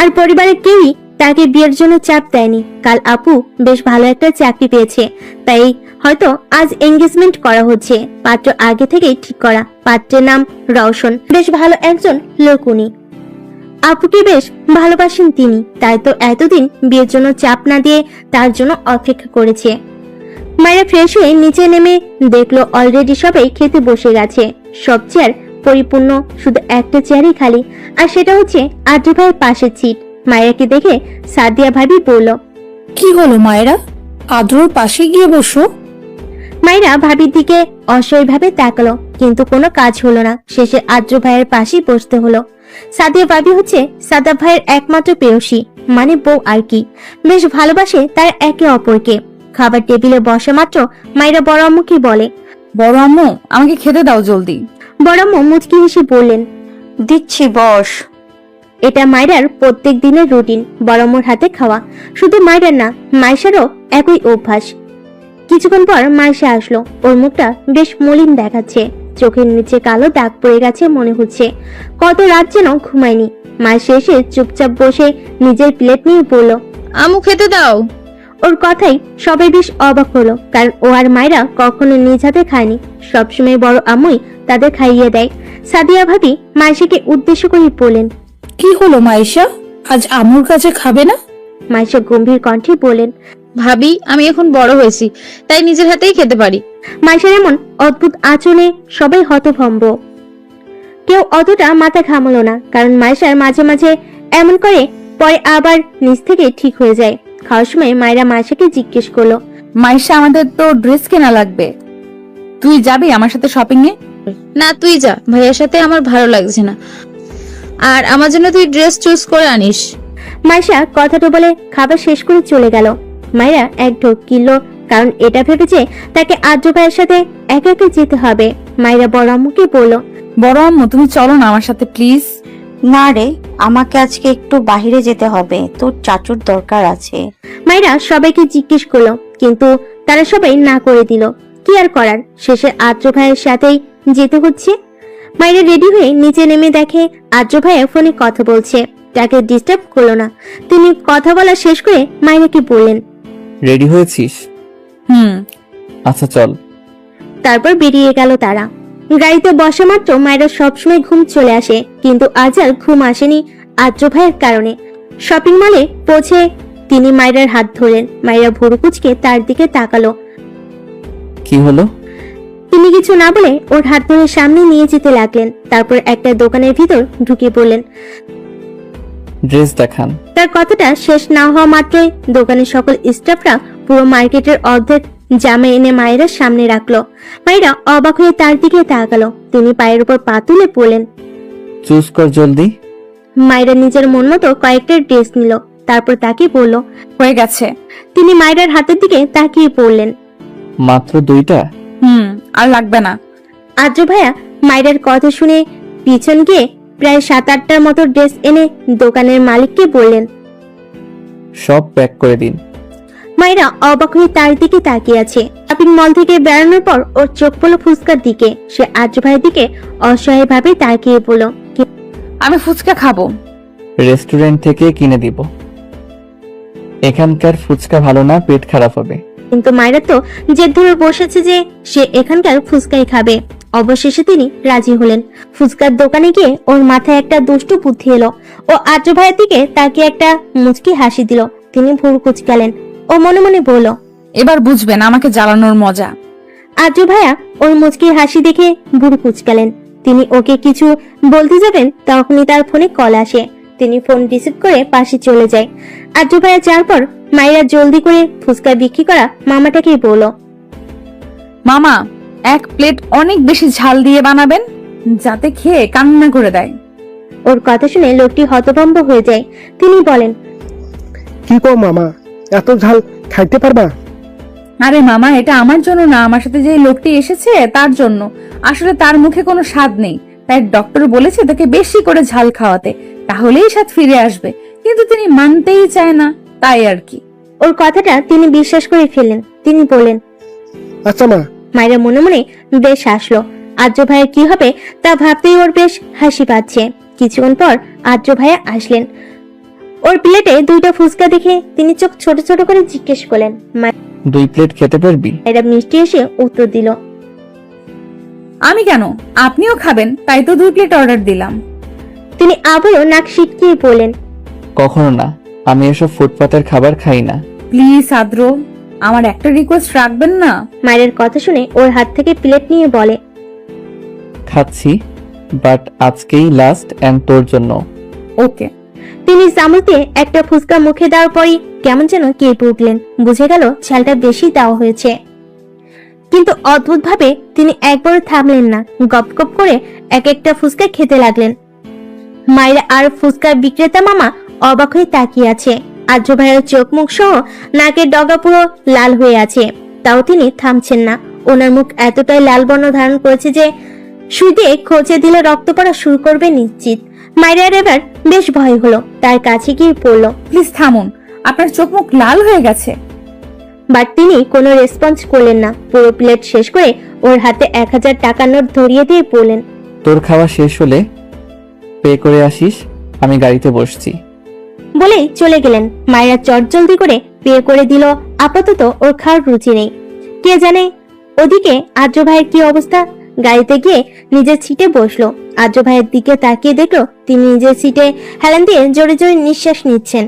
আর পরিবারের কেউই তাকে বিয়ের জন্য চাপ দেয়নি। কাল আপু বেশ ভালো একটা চাকরি পেয়েছে, তাই হয়তো আজ এঙ্গেজমেন্ট করা হচ্ছে। পাত্র আগে থেকেই ঠিক করা। পাত্রের নাম রওশন, বেশ ভালো একজন লোক উনি। আপুকে বেশ ভালোবাসেন তিনি, তাই তো এতদিন বিয়ের জন্য চাপ না দিয়ে তার জন্য অপেক্ষা করেছে। মায়েরা ফ্রেশ হয়ে নিচে নেমে দেখলো অলরেডি সবাই খেতে বসে গেছে। সব চেয়ার পরিপূর্ণ, শুধু একটা চেয়ারই খালি, আর সেটা হচ্ছে আদ্র ভাইয়ের পাশের সিট। মায়েরাকে দেখে সাদিয়া ভাবি বলল, কি হলো মায়েরা, আদ্রর পাশে গিয়ে বসো। মায়েরা ভাবির দিকে অসহায়ভাবে তাকালো, কিন্তু কোনো কাজ হলো না। শেষে আদ্র ভাইয়ের পাশেই বসতে হলো। সাদিয়া ভাবি হচ্ছে সাদা ভাইয়ের একমাত্র প্রেয়সী, মানে বউ আর কি। বেশ ভালোবাসে তার একে অপরকে। খাবার টেবিলে বসা মাত্র মায়েরা বড় আম্মুকে বলে, বড় আম্মু, আমাকে খেতে দাও জলদি। বড় আম্মু মুচকি হেসে বললেন, দিচ্ছি, বস। এটা মায়েরার প্রত্যেক দিনের রুটিন, বড় আম্মুর হাতে খাওয়া। শুধু মায়েরার না, মাইশারও একই অভ্যাস। কিছুক্ষণ পর মাইশা আসলো। ওর মুখটা বেশ মলিন দেখাচ্ছে। চোখের নিচে কালো দাগ পড়ে গেছে মনে হচ্ছে। কত রাত যেন ঘুমায়নি। মা শেষে চুপচাপ বসে নিজের প্লেট নিয়ে বলল, আমু খেতে দাও। ওর কথাই সবাই বেশ অবাক হলো, কারণ ও আর মায়েরা কখনো নিজ হাতে খায়নি। সবসময় বড় আম্মুই তাদের খাইয়ে দেয়। সাদিয়া ভাবি মাইশাকে উদ্দেশ্য করে বলেন, কি হলো মাইশা, আজ আমুর কাছে খাবে না? মাইশা গম্ভীর কণ্ঠে বলেন, ভাবি আমি এখন বড় হয়েছি, তাই নিজের হাতেই খেতে পারি। মাইশার এমন অদ্ভুত আচরণে সবাই হতভম্ব। কেউ অতটা মাথা ঘামালো না, কারণ মাইশার মাঝে মাঝে এমন করে, পরে আবার নিজ থেকে ঠিক হয়ে যায়। খাওয়ার সময় মায়েরা মাইশাকে জিজ্ঞেস করলো, মাইশা, আমাদের তো ড্রেস কেনা লাগবে, তুই যাবি আমার সাথে শপিং এ? না তুই যা, ভাইয়ার সাথে আমার ভালো লাগছে না, আর আমার জন্য তুই ড্রেস চুজ করে আনিস। মাইশা কথাটা বলে খাবার শেষ করে চলে গেল। মায়েরা এক ঢোক কিনলো, কারণ এটা ভেবেছে তাকে আদ্র ভাইয়ের সাথে একা একা যেতে হবে। মায়েরা বড় আম্মুকে বলল, বড় আম্মু, তুমি চলো না আমার সাথে প্লিজ। না রে, আমাকে আজকে একটু বাইরে যেতে হবে, তোর চাচুর দরকার আছে। মায়েরা সবাইকে জিজ্ঞেস করলো, কিন্তু তারা সবাই না করে দিল। কি আর করার, শেষে আদ্র ভাইয়ের সাথেই যেতে হচ্ছে। মায়েরা রেডি হয়ে নিচে নেমে দেখে আদ্র ভাইয়া ফোনে কথা বলছে। তাকে ডিস্টার্ব করলো না। তিনি কথা বলা শেষ করে মায়েরাকে বললেন, রেডি হয়েছিস? আচ্ছা চল। তারপর বেরিয়ে গেল তারা। গাড়িতে বসা মাত্র মায়েরা সবসময় ঘুম চলে আসে, কিন্তু আজ আর ঘুম আসেনি আদ্র ভাইয়ের কারণে। শপিং মলে পৌঁছে তিনি মায়েরার হাত ধরলেন। মায়েরা ভুরু কুঁচকে তার দিকে তাকালো। কি হলো? তিনি কিছু না বলে ওর হাত ধরে সামনে নিয়ে যেতে লাগলেন। তারপর একটা দোকানের ভিতর ঢুকে বললেন, ড্রেস দেখান। তার কথাটা শেষ না হওয়া মাত্রই দোকানের সকল স্টাফরা পুরো মার্কেটের অর্ধেক জামা এনে মায়েরা সামনে রাখলো। মায়েরা অবাক হয়ে তার দিকে তাকালো। তিনি পায়ের উপর পা তুলে বললেন, চুজ কর জলদি। মায়েরা নিজের মন মতো কয়েকটা ড্রেস নিল, তারপর তাকে বলল, হয়ে গেছে। তিনি মায়েরার হাতের দিকে তাকিয়ে পড়লেন, মাত্র 2টা? আর লাগবে না। আদ্র ভাইয়া মায়েরার কথা শুনে পিছন গিয়ে প্রায় 7-8টার মতো ড্রেস এনে দোকানের মালিককে বললেন, সব প্যাক করে দিন। মায়েরা অবাক হয়ে তার দিকে তাকিয়ে আছে। শপিং মল থেকে বেরানোর পর ওর চোখ পড়ল ফুচকার দিকে। সে আদ্র ভাইয়ের দিকে অসহায় ভাবে তাকিয়ে বলল, আমি ফুচকা খাবো। রেস্টুরেন্ট থেকে কিনে দিব। এখানকার ফুচকা ভালো না, পেট খারাপ হবে। কিন্তু মায়েরা তো জেদ ধরে বসেছে যে সে এখানকার ফুচকাই খাবে। অবশেষে তিনি রাজি হলেন। ফুচকার দোকানে গিয়ে ওর মাথায় একটা দুষ্টু বুদ্ধি এলো। ও আদ্র ভাইয়ের দিকে তাকে একটা মুচকি হাসি দিল। তিনি ভুরু কুঁচকালেন। ও মনে মনে বলল, এবার বুঝবেন আমাকে জ্বালানোর মজা। আদ্র ভাইয়া ওর মুচকি হাসি দেখে ভুরু কুঁচকালেন। তিনি ওকে কিছু বলতে যাবেন, তখনই তার ফোনে কল আসে। তিনি ফোন রিসিভ করে পাশে চলে যায়। আদ্র ভাইয়া যাওয়ার পর মায়েরা জলদি করে ফুচকা বিক্রি করা মামাটাকে বলল, মামা, 1 প্লেট অনেক বেশি ঝাল দিয়ে বানাবেন, যাতে খেয়ে কান্না করে দেয়। ওর কথা শুনে লোকটি হতভম্ব হয়ে যায়। তিনি বলেন, কি কো মামা, এত ঝাল খাইতে পারবা? আরে মামা, এটা আমার জন্য না, আমার সাথে যে লোকটি এসেছে তার জন্য। আসলে তার মুখে কোনো স্বাদ নেই, তাই ডক্টর বলেছে তাকে বেশি করে ঝাল খাওয়াতে, তাহলেই স্বাদ ফিরে আসবে। কিন্তু তিনি মানতেই চায় না, তাই আর কি। ওর কথাটা তিনি বিশ্বাস করে ফেললেন। তিনি বলেন, আচ্ছা মা। মায়েরা মনে মনে বেশ হাসলো। আদ্র ভাইয়ের কি হবে তা ভাবতেই ওর বেশ হাসি পাচ্ছে। কিছুক্ষণ পর আদ্র ভাইয়া আসলেন। ওর প্লেটে 2টা ফুচকা দেখে তিনি চোখ ছোট ছোট করে জিজ্ঞেস করলেন, 2 প্লেট খেতে পারবি? মায়েরা মিষ্টি এসে উত্তর দিল, আমি কেন, আপনিও খাবেন, তাই তো 2 প্লেট অর্ডার দিলাম। তিনি আবারও নাক সিটকিয়ে বললেন, কখনো না, আমি এসব ফুটপাতের খাবার খাই না। প্লিজ আদ্র, আমার একটা রিকোয়েস্ট রাখবেন না? মায়ের কথা শুনে ওর হাত থেকে প্লেট নিয়ে বলে, খাচ্ছি, বাট আজকেই লাস্ট এন্ড তোর জন্য। ওকে। তিনি চামচ দিয়ে একটা ফুচকা মুখে দেওয়ার পরই কেমন যেন কেঁপে উঠলেন। বুঝে গেল ঝালটা বেশি দেওয়া হয়েছে। কিন্তু অদ্ভুত ভাবে তিনি একবারও থামলেন না। গপ গপ করে এক একটা ফুচকা খেতে লাগলেন। মায়েরা আর ফুচকা বিক্রেতা মামা অবাক হয়ে তাকিয়ে আছে। আদ্র ভাইয়ের চোখ মুখ সহ নাকের ডগা পুরো লাল হয়ে আছে, তাও তিনি থামছেন না। ওনার মুখ এতটাই লাল বর্ণ ধারণ করেছে যে সুই দিয়ে খোঁচে দিলে রক্ত পড়া শুরু করবে নিশ্চিত। মায়ের এবার বেশ ভয় হলো। তার কাছে গিয়ে পড়ল, প্লিজ থামুন, আপনার চোখ মুখ লাল হয়ে গেছে। বাট তিনি কোনো রেসপন্স করলেন না। পুরো প্লেট শেষ করে ওর হাতে 1000 টাকার নোট ধরিয়ে দিয়ে বললেন, তোর খাওয়া শেষ হলে পে করে আসিস, আমি গাড়িতে বসছি। বলেই চলে গেলেন। মায়েরা চটজলদি করে পে করে দিল। আপাতত ওর খাওয়ার রুচি নেই। কে জানে ওদিকে আর্য ভাইয়ের কি অবস্থা। গাড়িতে গিয়ে নিজের সিটে বসলো। আর্য ভাইয়ের দিকে তাকিয়ে দেখলো তিনি নিজের সিটে হেলান দিয়ে জোরে জোরে নিঃশ্বাস নিচ্ছেন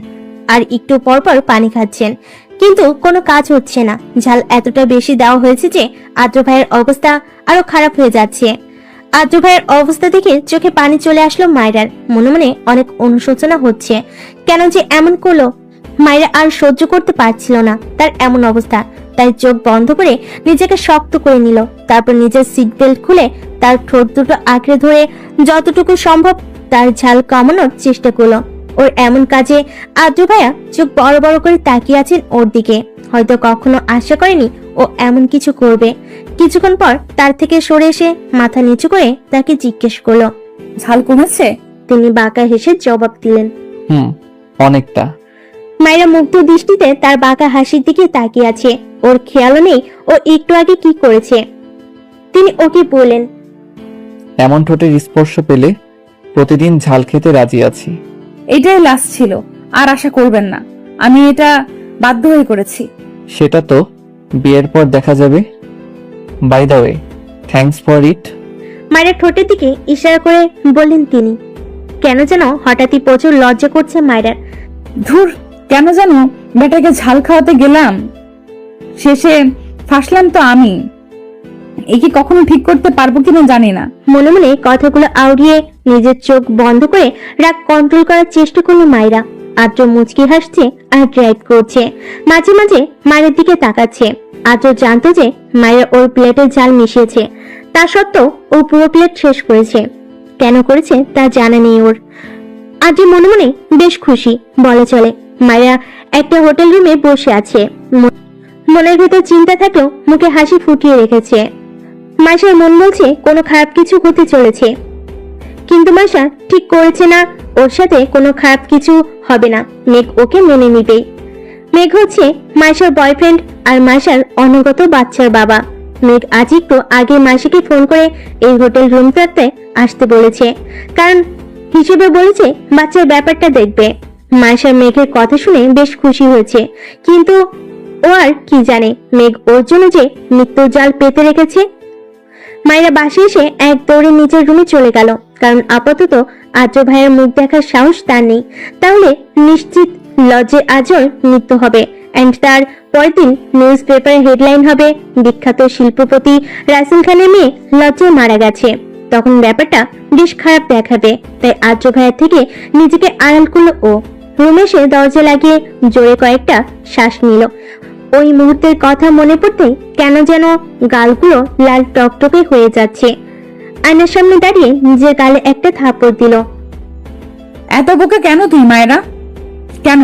আর একটু পর পর পানি খাচ্ছেন, কিন্তু কোনো কাজ হচ্ছে না। ঝাল এতটা বেশি দেওয়া হয়েছে যে আর্য ভাইয়ের অবস্থা আরো খারাপ হয়ে যাচ্ছে। আর্য ভাইয়ের অবস্থা দেখে চোখে পানি চলে আসলো মায়রার। মনে মনে অনেক অনুশোচনা হচ্ছে, কেন যে এমন করলো। মায়রা আর সহ্য করতে পারছিল না তার এমন অবস্থা, তাই চোখ বন্ধ করে নিজেকে শক্ত করে নিল। তারপর নিজের সিট বেল্ট খুলে তার ঠোঁট দুটো আঁকড়ে ধরে যতটুকু সম্ভব তার ঝাল কমানোর চেষ্টা করলো। ওর এমন কাজে আর্য ভাইয়া চোখ বড় বড় করে তাকিয়ে আছেন ওর দিকে। হয়তো কখনো আশা করেনি ও এমন কিছু করবে। কিছুক্ষণ পর তার থেকে সরে এসে মাথা নিচু করে তাকে জিজ্ঞেস করলো, ঝাল কমেছে? তিনি বাঁকা হেসে জবাব দিলেন, অনেকটা। মায়েরা মুগ্ধ দৃষ্টিতে তার বাঁকা হাসির দিকে তাকিয়ে আছে। ওর খেয়ালও নেই ও একটু আগে কি করেছে। তিনি ওকে বললেন, এমন ঠোঁটের স্পর্শ পেলে প্রতিদিন ঝাল খেতে রাজি আছি। এটাই লাস্ট ছিল, আর আশা করবেন না। আমি এটা বাধ্য হয়ে করেছি। সেটা তো বিয়ের পর দেখা যাবে। By the way, thanks for it. মায়ের ঠোঁটের দিকে ইশারা করে বললেন তিনি। কেন যেন হঠাৎই প্রচুর লজ্জা করছে মায়ের। ধুর, কেন যেন বেটাকে ঝাল খাওয়াতে গেলাম, শেষে ফাঁসলাম তো আমি। এ কি কখনো ঠিক করতে পারবো কিনা জানি না। মনে মনে কথাগুলো আউড়িয়ে নিজের চোখ বন্ধ করে রাগ কন্ট্রোল করার চেষ্টা করলো মায়েরা। আদ্র মুচকি হাসছে আর ড্রাইভ করছে, মাঝে মাঝে মায়ের দিকে তাকাচ্ছে। আদ্র জানতো যে মায়ের ওর প্লেটে ঝাল মিশিয়েছে, তা সত্ত্বেও ও পুরো প্লেট শেষ করেছে। কেন করেছে তা জানা নেই ওর। আদ্র মনে মনে বেশ খুশি বলা চলে। মায়েরা একটা হোটেল রুমে বসে আছে। মনের ভেতর চিন্তা থাকলেও মুখে হাসি ফুটিয়ে রেখেছে। মাইশার মন বলছে কোনো খারাপ কিছু হতে চলেছে, কিন্তু মাইশা ঠিক করেছে না, ওর সাথে কোনো খারাপ কিছু হবে না। মেঘ ওকে মেনে নিবেই। মেঘ হচ্ছে মাইশার বয়ফ্রেন্ড আর মাইশার অনাগত বাচ্চার বাবা। মেঘ আজ একটু আগে মাইশাকে ফোন করে এই হোটেল রুমটাতে আসতে বলেছে, কারণ হিসেবে বলেছে বাচ্চার ব্যাপারটা দেখবে। মাইশার মেঘের কথা শুনে বেশ খুশি হয়েছে, কিন্তু ও আর কি জানে মেঘ ওর জন্য যে মৃত্যুর জাল পেতে রেখেছে। মায়েরা বাসে এসে এক দৌড়ে নিজের রুমে চলে গেল, কারণ আপাতত আর্য ভাইয়ের মুখ দেখার সাহস তার নেই। তাহলে নিশ্চিত লজ্জে আজর মৃত্যু হবে, এন্ড তার পরের দিন নিউজ পেপারে হেডলাইন হবে বিখ্যাত শিল্পপতি রাসেল খানের মেয়ে লজ্জায় মারা গেছে। তখন ব্যাপারটা বেশ খারাপ দেখাবে। তাই আর্য ভাইয়ের থেকে নিজেকে আড়াল করলো ও। রুমে এসে দরজা লাগিয়ে জোরে কয়েকটা শ্বাস নিল। ওই মুহূর্তের কথা মনে পড়তেই কেন যেন গালগুলো লাল টকটকে হয়ে যাচ্ছে। আয়নার সামনে দাঁড়িয়ে নিজের গালে একটা থাপ্পড় দিল। এত বোকা কেন তুই মায়েরা? কেন?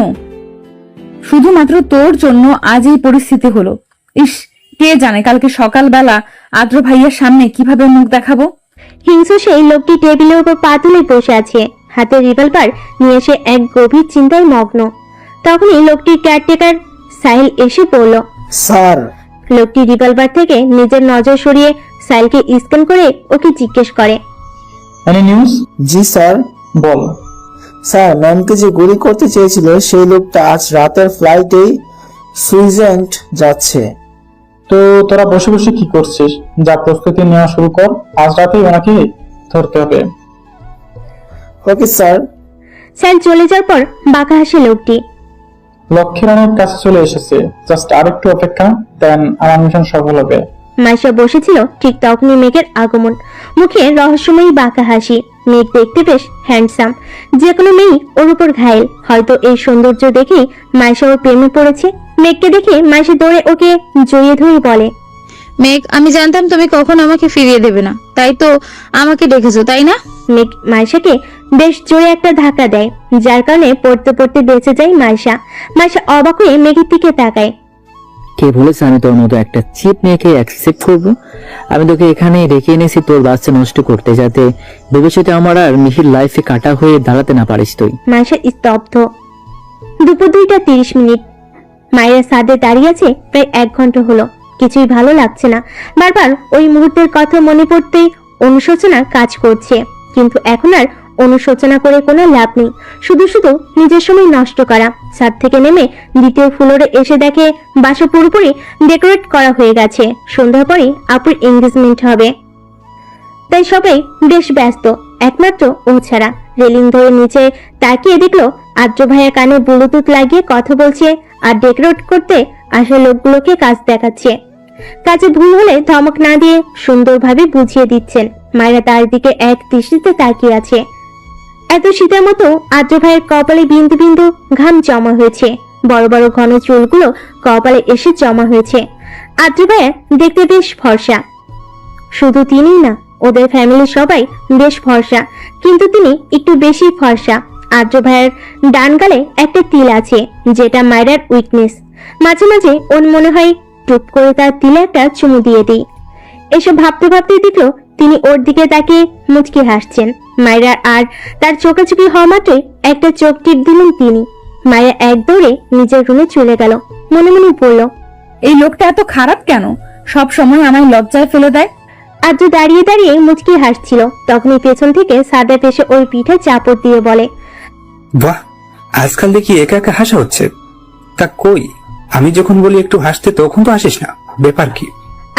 শুধুমাত্র তোর জন্য আজ এই পরিস্থিতি হলো। ইস, কে জানে কালকে সকালবেলা আদ্র ভাইয়ের সামনে কিভাবে মুখ দেখাবো। হিংস্র সেই লোকটি টেবিলের উপর পা তুলে বসে আছে, হাতে রিভলভার নিয়ে এসে এক গভীর চিন্তায় মগ্ন। তখনই লোকটির কেয়ারটেকার সাহিল এসে পড়ল। স্যার। লোকটি রিভলভার থেকে নিজের নজর সরিয়ে সাহিলকে স্ক্যান করে ওকে জিজ্ঞেস করে, এনি নিউজ? জি স্যার। বল। স্যার, ম্যামকে যে গুলি করতে চেয়েছিল সেই লোকটা আজ রাতের ফ্লাইটেই সুইজারল্যান্ড যাচ্ছে। তো তোরা বসে বসে কি করছিস? যা প্রস্তুতি নেওয়া শুরু কর, আজ রাতেই ওনাকে ধরতে হবে। Okay sir. সাহিল চলে যাওয়ার পর বাঁকা হাসে লোকটি। লক্ষ্যের অনেক কাছে চলে এসেছে, জাস্ট আরেকটু অপেক্ষা, দেন আমার মিশন সফল হবে। মাইশা বসেছিল, ঠিক তখনই মেঘের আগমন। মুখে রহস্যময়ী বাঁকা হাসি। মেঘ দেখতে বেশ হ্যান্ডসাম, যে কোনো মেয়ে ওর উপর ঘায়েল। হয়তো এই সৌন্দর্য দেখেই মাইশা ওর প্রেমে পড়েছে। মেঘকে দেখে মাইশা দৌড়ে ওকে জড়িয়ে ধরে বলে, মেঘ, আমি জানতাম তুমি কখন আমাকে ফিরিয়ে দেবে না, তাই তো আমাকে ডেকেছো, তাই না? মেঘ মাইশাকে বেশ জোরে একটা ধাক্কা দেয়, যার কারণে পড়তে পড়তে বেঁচে যায় মাইশা। মাইশা অবাক হয়ে মেঘের দিকে তাকায়। কে বলেছে আমি তোর মতো একটা চিপ মেয়েকে অ্যাকসেপ্ট করবো? আমি তোকে এখানে রেখে এনেছি তোর বাচ্চা নষ্ট করতে, যাতে ভবিষ্যতে আমার আর মিহির লাইফে কাটা হয়ে দাঁড়াতে না পারিস তুই। মাইশা স্তব্ধ। দুপুর 2:30। মায়েরা ছাদে দাঁড়িয়ে আছে প্রায় 1 ঘন্টা হলো। কিছুই ভালো লাগছে না। বারবার ওই মুহূর্তের কথা মনে পড়তেই অনুশোচনা কাজ করছে, কিন্তু এখন আর অনুশোচনা করে কোনো লাভ নেই। শুধু শুধু নিজের সময় নষ্ট করা। ছাদ থেকে নেমে দ্বিতীয় ফ্লোরে এসে দেখে বাসা পুরোপুরি ডেকোরেট করা হয়ে গেছে। সন্ধ্যার পরে আপুর এঙ্গেজমেন্ট হবে, তাই সবাই বেশ ব্যস্ত, একমাত্র ও ছাড়া। রেলিং ধরে নিচে তাকিয়ে দেখলো আদ্র ভাইয়ের কানে ব্লুটুথ লাগিয়ে কথা বলছে আর ডেকোরেট করতে আসা লোকগুলোকে কাজ দেখাচ্ছে। কাজে ভুল হলে ধমক না দিয়ে সুন্দরভাবে বুঝিয়ে দিচ্ছেন। মায়েরা তার দিকে এক দৃষ্টিতে তাকিয়ে আছে। এত শীতের মতো আদ্র ভাইয়ের কপালে বিন্দু বিন্দু ঘাম জমা হয়েছে। বড় বড় ঘন চুলগুলো কপালে এসে জমা হয়েছে। আদ্র ভাইয়া দেখতে বেশ ফর্সা। শুধু তিনিই না, ওদের ফ্যামিলির সবাই বেশ ফর্সা, কিন্তু তিনি একটু বেশি ফর্সা। আদ্র ভাইয়ের ডান গালে একটা তিল আছে, যেটা মায়েরার উইকনেস। মাঝে মাঝে ওর মনে হয় টুপ করে তার তিলে একটা চুমু দিয়ে দিই। এসব ভাবতে ভাবতে দেখলো তিনি ওর দিকে তাকিয়ে মুচকি হাসছেন। মায়েরা আর তার চোখাচোখি হওয়া মাত্রই একটা চোখ টিপ দিলেন তিনি। মায়েরা এক দৌড়ে নিজের রুমে চলে গেল। মনে মনে বলল, এই লোকটা এত খারাপ কেন? সব সময় আমায় লজ্জায় ফেলে দেয়। আদ্র দাঁড়িয়ে দাঁড়িয়ে মুচকি হাসছিল। তখনই পেছন থেকে সাদাপ এসে ওর পিঠে চাপড় দিয়ে বলে, বাহ, আজকাল দেখি একা একা হাসা হচ্ছে। তা কই, আমি যখন বলি একটু হাসতে তখন তো হাসিস না, ব্যাপার কি?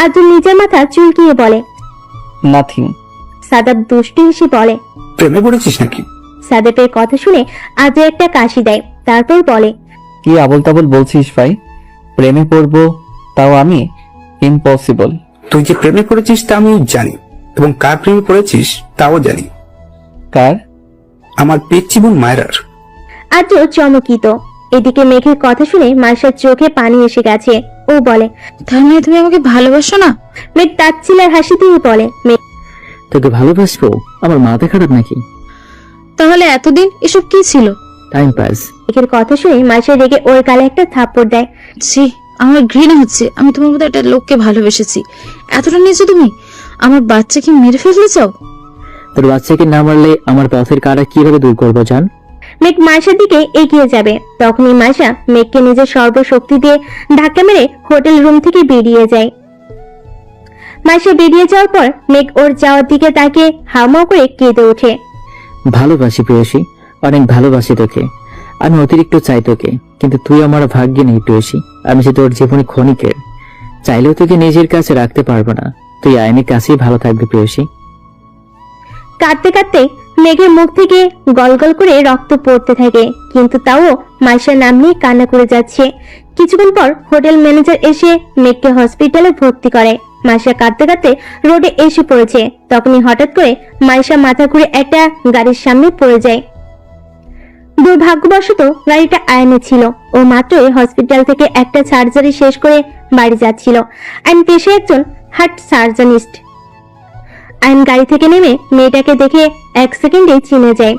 আদ্র নিজের মাথা চুলকিয়ে বলে, নাথিং। সাদাপ দুষ্টু হেসে বলে, প্রেমে পড়েছিস নাকি? সাদাপের কথা শুনে আদ্র একটা কাশি দেয়, তারপর বলে, কি আবল তাবল বলছিস ভাই? প্রেমে পড়বো তাও আমি? ইম্পসিবল। তুই যে প্রেমে পড়েছিস তা আমি জানি, এবং কার প্রেমে পড়েছিস তাও জানি। কার? আমার পিচ্চি বোন মায়েরার। আদ্র চমকিত। এদিকে মেঘের কথা শুনে মার্শার চোখে পানি এসে গেছে। ও বলে, তার মানে তুমি আমাকে ভালোবাসো না? মেঘ তাচ্ছিলার হাসি দিয়ে বলে, তোকে ভালোবাসবো? আমার মাথা খারাপ নাকি? তাহলে এতদিন এসব কি ছিল? Time pass. মেঘের কথা শুনে মার্শা রেগে ওর গালে একটা থাপ্পড় দেয়। ছি, আমার ঘৃণা হচ্ছে। আমি তোমার মতো একটা লোককে ভালোবেসেছি, এতটা নিয়েছো তুমি? আমার বাচ্চাকে মেরে ফেলতে চাও? তোর বাচ্চাকে না মারলে আমার পথের কাটা কিভাবে দূর করবো জান? মেঘ মার্শার দিকে এগিয়ে যাবে, তখনই মার্শা মেঘকে নিজের সর্বশক্তি দিয়ে ধাক্কা মেরে হোটেল রুম থেকে বেরিয়ে যায়। মার্শা বেরিয়ে যাওয়ার পর মেঘ ওর যাওয়ার দিকে তাকিয়ে হাউমাউ করে কেঁদে ওঠে। ভালোবাসি প্রেয়সী, অনেক ভালোবাসি তোকে। আমি অতিরিক্ত চাই তোকে, কিন্তু তুই আমার ভাগ্যে নেই প্রেয়সী। আমি যে তোর জীবনে ক্ষণিকের, চাইলেও তোকে নিজের কাছে রাখতে পারবো না। তুই আইনের কাছেই ভালো থাকবি প্রেয়সী। কাঁদতে কাঁদতে মেঘের মুখ থেকে গলগল করে রক্ত পড়তে থাকে, কিন্তু তাও মার্শার নাম নিয়ে কান্না করে যাচ্ছে। কিছুক্ষণ পর হোটেল ম্যানেজার এসে মেঘকে হসপিটালে ভর্তি করে। মার্শা কাঁদতে কাঁদতে রোডে এসে পড়েছে। তখনই হঠাৎ করে মার্শা মাথা ঘুরে একটা গাড়ির সামনে পড়ে যায়। দুর্ভাগ্যবশত গাড়িটা আয়নে ছিল। ও মাত্রই হসপিটাল থেকে একটা সার্জারি শেষ করে বাড়ি যাচ্ছিল। আইন পেশে একজন হার্ট সার্জনিস্ট। আইন গাড়ি থেকে নেমে মেয়েটাকে দেখে 1 সেকেন্ডে চিনে যায়।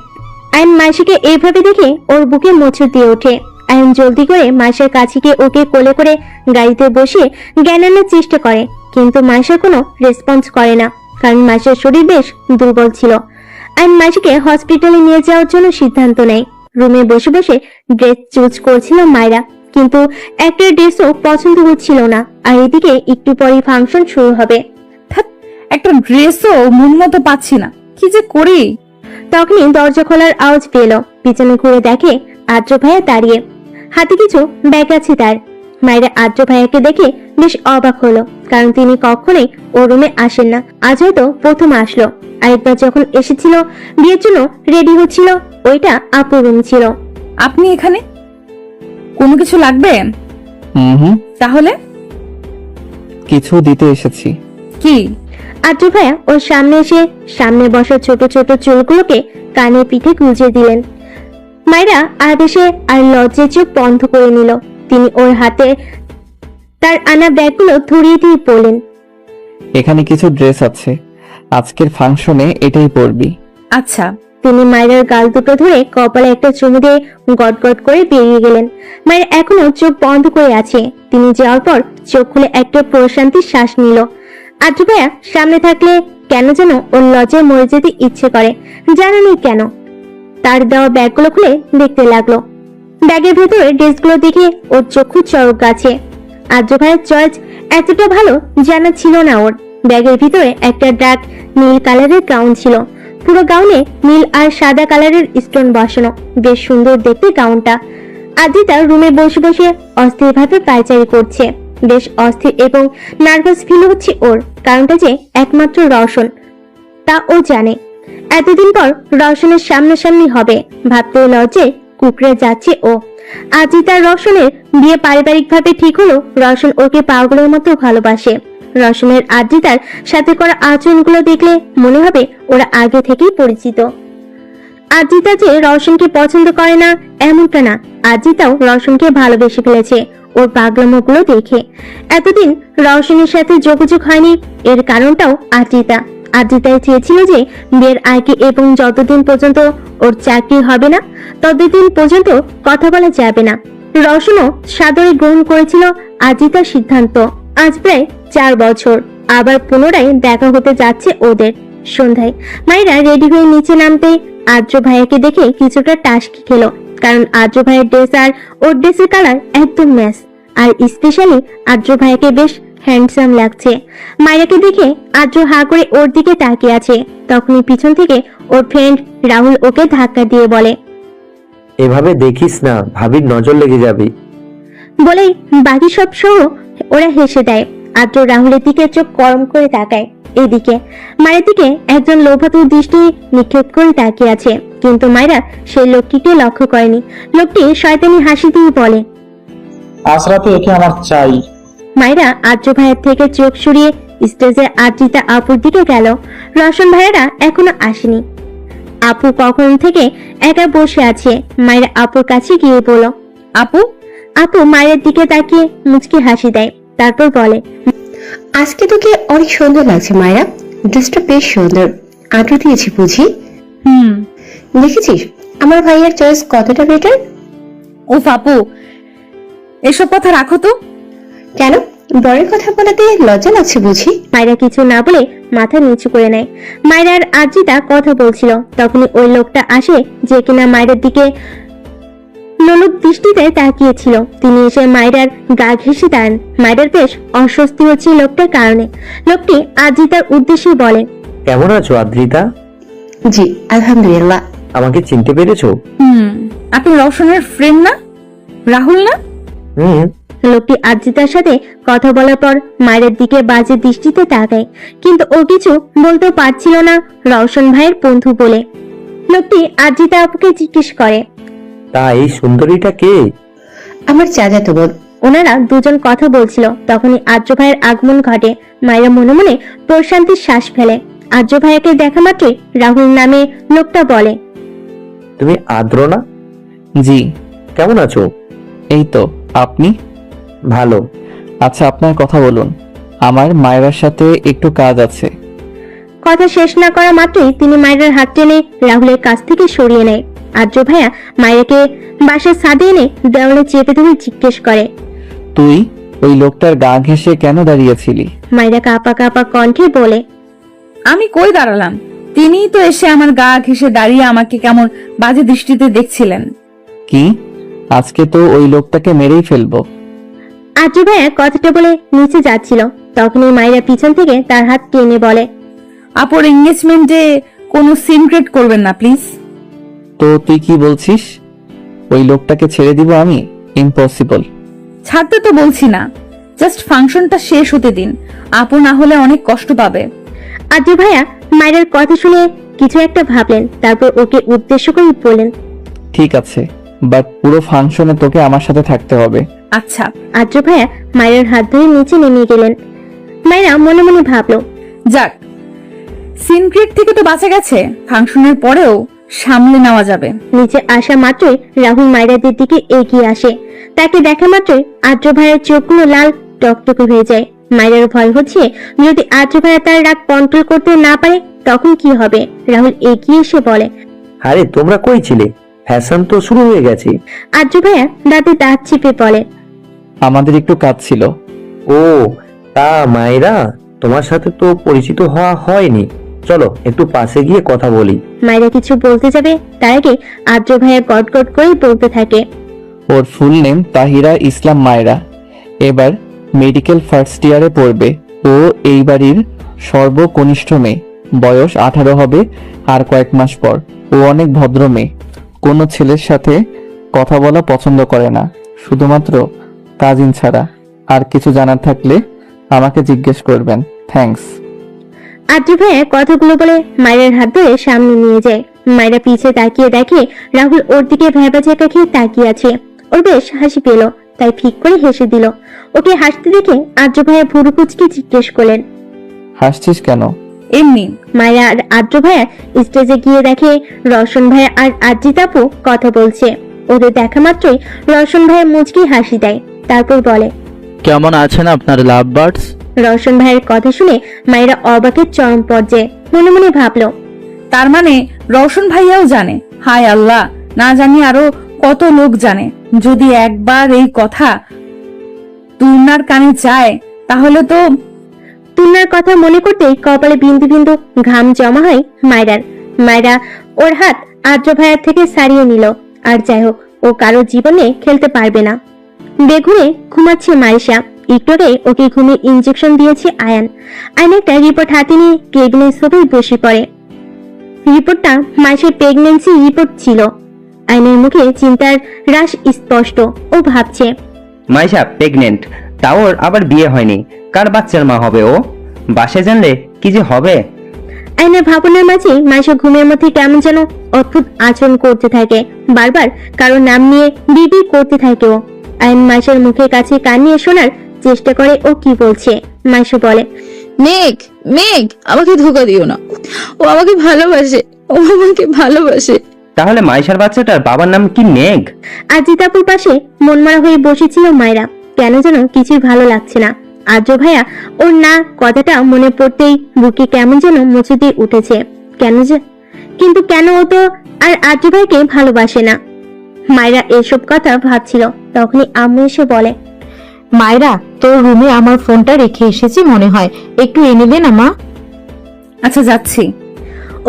আইন মাইশাকে এইভাবে দেখে ওর বুকে মোচড় দিয়ে ওঠে। আইন জলদি করে মাইশার কাছে গিয়ে ওকে কোলে করে গাড়িতে বসিয়ে জ্ঞান আনার চেষ্টা করে, কিন্তু মাইশা কোনো রেসপন্স করে না, কারণ মাইশার শরীর বেশ দুর্বল ছিল। আইন মাইশাকে হসপিটালে নিয়ে যাওয়ার জন্য সিদ্ধান্ত নেয়। রুমে বসে বসে ড্রেস চুজ করছিল মায়েরা, কিন্তু একটা ড্রেসও পছন্দ হচ্ছিল না। আর এদিকে একটু পরেই ফাংশন শুরু হবে। একটা ড্রেসও মন মতো পাচ্ছি না, কি যে করি। তখনই দরজা খোলার আওয়াজ পেল। পিছনে ঘুরে দেখে আদ্র ভাইয়া দাঁড়িয়ে, হাতে কিছু ব্যাগ আছে তার। মায়েরা আদ্র ভাইয়াকে দেখে বেশ অবাক হলো, কারণ তিনি কখনোই ও রুমে আসেন না। আজ হয়তো প্রথম আসলো। আরেকবার যখন এসেছিল বিয়ের জন্য রেডি হচ্ছিল, ওইটা আপুর রুম ছিল। আপনি এখানে? কোনো কিছু লাগবে? হুম, তাহলে কিছু দিতে এসেছি। কি? আদ্র ভাইয়া ওর সামনে এসে সামনে বসা ছোট ছোট চুলগুলোকে কানে পিঠে গুঁজে দিলেন। মায়েরা আদেশে আর লজ্জায় চোখ বন্ধ করে নিল। তিনি ওর হাতে তার আনা ব্যাগগুলো ধরিয়ে দিয়ে বললেন, এখানে কিছু ড্রেস আছে, আজকের ফাংশনে এটাই পরবি। আচ্ছা। তিনি মায়ের গাল দুটো ধরে কপালে একটা চুমু দিয়ে গটগট করে বেরিয়ে গেলেন। মায়ের এখনো চোখ বন্ধ করে আছে। তিনি যাওয়ার পর চোখ খুলে একটা প্রশান্তির শ্বাস নিল। আদ্র ভাইয়া সামনে থাকলে কেন যেন ওর লজ্জায় মরে যেতে ইচ্ছে করে, জানা নেই কেন। তার দেওয়া ব্যাগগুলো খুলে দেখতে লাগলো। ব্যাগের ভেতরে ড্রেসগুলো দেখে ওর চক্ষু চড়ক গাছে। আদ্র ভাইয়ের চয়েস এতটা ভালো জানা ছিল না ওর। ব্যাগের ভিতরে একটা ডার্ক নীল কালারের গাউন ছিল। পুরো গাউনে নীল আর সাদা কালারের স্টোন বসানো, বেশ সুন্দর দেখতে গাউনটা। আদ্রিতা রুমে বসে বসে অস্থিরভাবে পায়চারি করছে। বেশ অস্থির এবং নার্ভাস ফিল হচ্ছে ওর, কারণটা যে একমাত্র রওশন তা ও জানে। এতদিন পর রওশনের সামনাসামনি হবে ভাবতে লজ্জে কুকড়ে যাচ্ছে ও। আদ্রিতার রওশনের বিয়ে পারিবারিকভাবে ঠিক হলো। রওশন ওকে পাগলের মতো ভালোবাসে। রওশনের আদ্রিতার সাথে করা আচরণগুলো দেখলে মনে হবে ওরা আগে থেকেই পরিচিত। আদ্রিতা যে রওশনকে পছন্দ করে না এমনটা না, আদ্রিতাও রওশনকে ভালোবেসে ফেলেছে ওর পাগলামোগুলো দেখে। এতদিন রওশনের সাথে যোগাযোগ হয়নি, এর কারণটাও আদ্রিতায় চেয়েছিল যে বিয়ের আগে এবং যতদিন পর্যন্ত ওর চাকরি হবে না ততদিন পর্যন্ত কথা বলা যাবে না। রওশনও সাদরে গ্রহণ করেছিল আদ্রিতার সিদ্ধান্ত। আজ প্রায় 4 বছর আবার পুনরায় দেখা হতে যাচ্ছে ওদের। সন্ধ্যায় মায়েরা রেডি হয়ে নিচে নামতে আদ্র ভাইয়াকে দেখে কিছুটা টাসকি খেলো, কারণ আদ্র ভাইয়ের ড্রেস আর ওর ড্রেসের কালার একদম ম্যাচ। আর স্পেশালি আদ্র ভাইয়াকে বেশ হ্যান্ডসাম লাগছে। মায়েরাকে দেখে আদ্র হা করে ওর দিকে তাকিয়ে আছে। তখনই পিছন থেকে ওর ফ্রেন্ড রাহুল ওকে ধাক্কা দিয়ে বলে, এভাবে দেখিস না, ভাবির নজর লেগে যাবে। বলেই বাকি সব সহ ওরা হেসে দেয়। আদ্র রাহুলের দিকে চোখ গরম করে তাকায়। এদিকে মায়ের দিকে একজন লোভাতুর দৃষ্টি নিক্ষেপ করে তাকিয়ে আছে, কিন্তু মায়েরা সেই লোকটিকে লক্ষ্য করেনি। লোকটি শয়তানি হাসি দিয়ে বলে, আজ রাতে একে আমার চাই। মায়েরা আদ্র ভাইয়ের থেকে চোখ সরিয়ে স্টেজে আদ্রিতা আপুর দিকে গেল। রওশন ভাইয়েরা এখনো আসেনি। আপু কখন থেকে একা বসে আছে। মায়েরা আপুর কাছে গিয়ে বলল, আপু। আপু মায়ের দিকে তাকিয়ে মুচকি হাসি দেয়, তারপর বলে, আজকে তোকে অনেক সুন্দর লাগছে মায়েরা, ড্রেসটা বেশ সুন্দর। আঁটো দিয়েছি বুঝি? দেখেছিস আমার ভাইয়ের চয়েস কতটা বেটার? ও আপু, এসব কথা রাখো তো। কেন, বরের কথা বলাতে লজ্জা লাগছে বুঝি? মায়েরা কিছু না বলে মাথা নিচু করে নেয়। মায়েরা আর আদ্রিতা কথা বলছিল, তখনই ওই লোকটা আসে যে কিনা মায়ের দিকে লোলুপ দৃষ্টিতে তাকিয়েছিল। তিনি এসে মায়েরার গা ঘেঁষে দাঁড়ান। মায়েরার বেশ অস্বস্তি হচ্ছে লোকটার কারণে। লোকটি আদ্রিতার উদ্দেশ্যে বলে, কেমন আছো আদ্রিতা? জি আলহামদুলিল্লাহ। আমাকে চিনতে পেরেছো? আপনি রওশনের ফ্রেন্ড না, রাহুল না? লোকটি আদ্রিতার সাথে কথা বলার পর মায়ের দিকে বাজে দৃষ্টিতে তাকায়, কিন্তু ও কিছু বলতেও পারছিল না রওশন ভাইয়ের বন্ধু বলে। লোকটি আদ্রিতা আপুকে জিজ্ঞেস করে, তা এই সুন্দরীটা কে? আমার চাচাতো বোন। ওনারা দুজন কথা বলছিল, তখনই আদ্র ভাইয়ের আগমন ঘটে। মায়েরা মনে মনে প্রশান্তির শ্বাস ফেলে। আদ্র ভাইয়াকে দেখা মাত্রই রাহুল নামে লোকটা বলে, তুমি আদ্র না? জি। কেমন আছো? এই তো, আপনি? ভালো। আচ্ছা, আপনার কথা বলুন, আমার মায়ের সাথে একটু কাজ আছে। কথা শেষ না করা মাত্রই তিনি মায়ের হাত টেনে রাহুলের কাছ থেকে সরিয়ে নেয়। আদ্র ভাইয়া মায়েরকে বাসার ছাদে এনে দেওয়ালে চেপে ধরে জিজ্ঞেস করে, তুই ওই লোকটার গা ঘেঁষে কেন দাঁড়িয়েছিলি? মায়েরা কাঁপা কাঁপা কণ্ঠে বলে, আমি কই দাঁড়ালাম, তিনিই তো এসে আমার গা ঘেঁষে দাঁড়িয়ে আমাকে কেমন বাজে দৃষ্টিতে দেখছিলেন। কি? আজকে তো ওই লোকটাকে মেরেই ফেলবো। আদ্র ভাইয়া কথাটা বলে নিচে যাচ্ছিল, তখনই মায়েরা পিছন থেকে তার হাত টেনে বলে, আপুর এঙ্গেজমেন্টে কোনো সিক্রেট করবেন না প্লিজ। তো তুই কি বলছিস? ওই লোকটাকে ছেড়ে দিব আমি? ইম্পসিবল। ছাড়তে তো বলছি না, জাস্ট ফাংশনটা শেষ হতে দিন, আপু না হলে অনেক কষ্ট পাবে। আদ্র ভাইয়া মায়ের কথা শুনে কিছু একটা ভাবলেন, তারপর ওকে উদ্দেশ্য করে বললেন, ঠিক আছে, বাট পুরো ফাংশনে তোকে আমার সাথে থাকতে হবে। আচ্ছা। আদ্র ভাইয়া মায়ের হাত ধরে নিচে নেমে গেলেন। মায়েরা মনে মনে ভাবলো, যাক, সিক্রেট থেকে তো বাঁচা গেছে, ফাংশনের পরেও সামলে নেওয়া যাবে। নিচে আসা মাত্রই রাহুল মায়েরাদের দিকে এগিয়ে আসে। তাকে দেখা মাত্রই আদ্র ভাইয়ের চোখগুলো লাল টকটকে হয়ে যায়। মায়ের ভয় হচ্ছে যদি আদ্র ভাইয়া তার রাগ কন্ট্রোল করতে না পারে তখন কি হবে। রাহুল এগিয়ে এসে বলে, আরে তোমরা কই ছিলে? ফ্যাশন তো শুরু হয়ে গেছে। আদ্র ভাইয়া দাঁতে দাঁত চিপে বলে, আমাদের একটু কাজ ছিল। ও তা মায়েরা, তোমার সাথে তো পরিচিত হওয়া হয়নি, চলো একটু পাশে গিয়ে কথা বলি। মায়েরা কিছু বলতে যাবে, তার আগে আদ্র ভাইয়া গট গট করে বলতে থাকে, ওর ফুল নেম তাহিরা ইসলাম মায়রা। এবার মেডিকেল ফার্স্ট ইয়ারে পড়বে। ও এই বাড়ির সর্বকনিষ্ঠ মেয়ে। বয়স 18 হবে আর কয়েক মাস পর। ও অনেক ভদ্র মেয়ে। কোনো ছেলের সাথে কথা বলা পছন্দ করে না, শুধুমাত্র কাজিন ছাড়া। আর কিছু জানার থাকলে আমাকে জিজ্ঞেস করবেন। থ্যাঙ্কস। আদ্র ভাইয়া কথাগুলো বলে মায়ের হাত ধরে সামনে নিয়ে যায়। মায়েরা পিছে তাকিয়ে দেখে রাহুল ওর দিকে ভেবা চেকা খেয়ে তাকিয়ে আছে। ওর বেশ হাসি পেল, তাই ফিক করে হেসে দিল। ওকে হাসতে দেখে আদ্র ভাইয়া ভুরু কুচকে জিজ্ঞেস করলেন, হাসছিস কেন? এমনি। মায়েরা আর আদ্র ভাইয়া স্টেজে গিয়ে দেখে রওশন ভাইয়া আর আজিত আপু কথা বলছে। ওদের দেখা মাত্রই রওশন ভাইয়া মুচকি হাসি দেয়, তারপর বলে, কেমন আছেন আপনার লাভ বার্ডস? রওশন ভাইয়ের কথা শুনে মায়েরা অবাকের চরম পর্যায়ে। মনে মনে ভাবলো, তার মানে রওশন ভাইয়াও জানে। হায় আল্লাহ, না জানি আরো কত লোক জানে। যদি একবার এই কথা তুর্নার কানে যায় তাহলে তো। তুনার কথা মনে করতেই কপালে বিন্দু বিন্দু ঘাম জমা হয় মায়রার। মায়রা ওর হাত আদ্র ভাইয়ার থেকে সারিয়ে নিল। আর যাই হোক, ও কারো জীবনে খেলতে পারবে না। বেঘুরে ঘুমাচ্ছে মাইশা। একটু আগে ওকে ঘুমিয়ে ইনজেকশন দিয়েছে আয়ান। আয়ান একটা রিপোর্ট হাতে নিয়ে কেবিনের সোফায় বসে পড়ে। রিপোর্টটা মাইশার প্রেগন্যান্সি রিপোর্ট ছিল। আয়নের মুখে চিন্তার রাশ স্পষ্ট। ও ভাবছে, মাইশা প্রেগনেন্ট, তাও ওর আবার বিয়ে হয়নি। কার বাচ্চার মা হবে ও? বাসায় জানলে কি যে হবে। আয়নের ভাবনার মাঝে মাইশা ঘুমের মধ্যে কেমন যেন অদ্ভুত আচরণ করতে থাকে। বারবার কারো নাম নিয়ে বিড়বিড় করতে থাকে ও। আয়ন মাইশার মুখের কাছে কান নিয়ে শোনার চেষ্টা করে ও কি বলছে। মাইশা বলে, মেঘ, মেঘ, আমাকে ধোকা দিও না। ও আমাকে ভালোবাসে, ও আমাকে ভালোবাসে। তাহলে মাইশার বাচ্চাটার বাবার নাম কি মেঘ? আজিতাপুর পাশে মনমরা হয়ে বসেছিল মায়রা। কেন যেন কিছুই ভালো লাগছে না। আদ্র ভাইয়া ওর না কথাটা মনে পড়তেই বুকে কেমন যেন মুছে দিয়ে উঠেছে। কিন্তু কেন ও তো আর আদ্র ভাইকে ভালোবাসে না? মায়রা এসব কথা ভাবছিল, তখনই আম্মু এসে বলে, মায়রা, তোর রুমে আমার ফোনটা রেখে এসেছি মনে হয়, একটু এনে দে না মা। আচ্ছা, যাচ্ছি।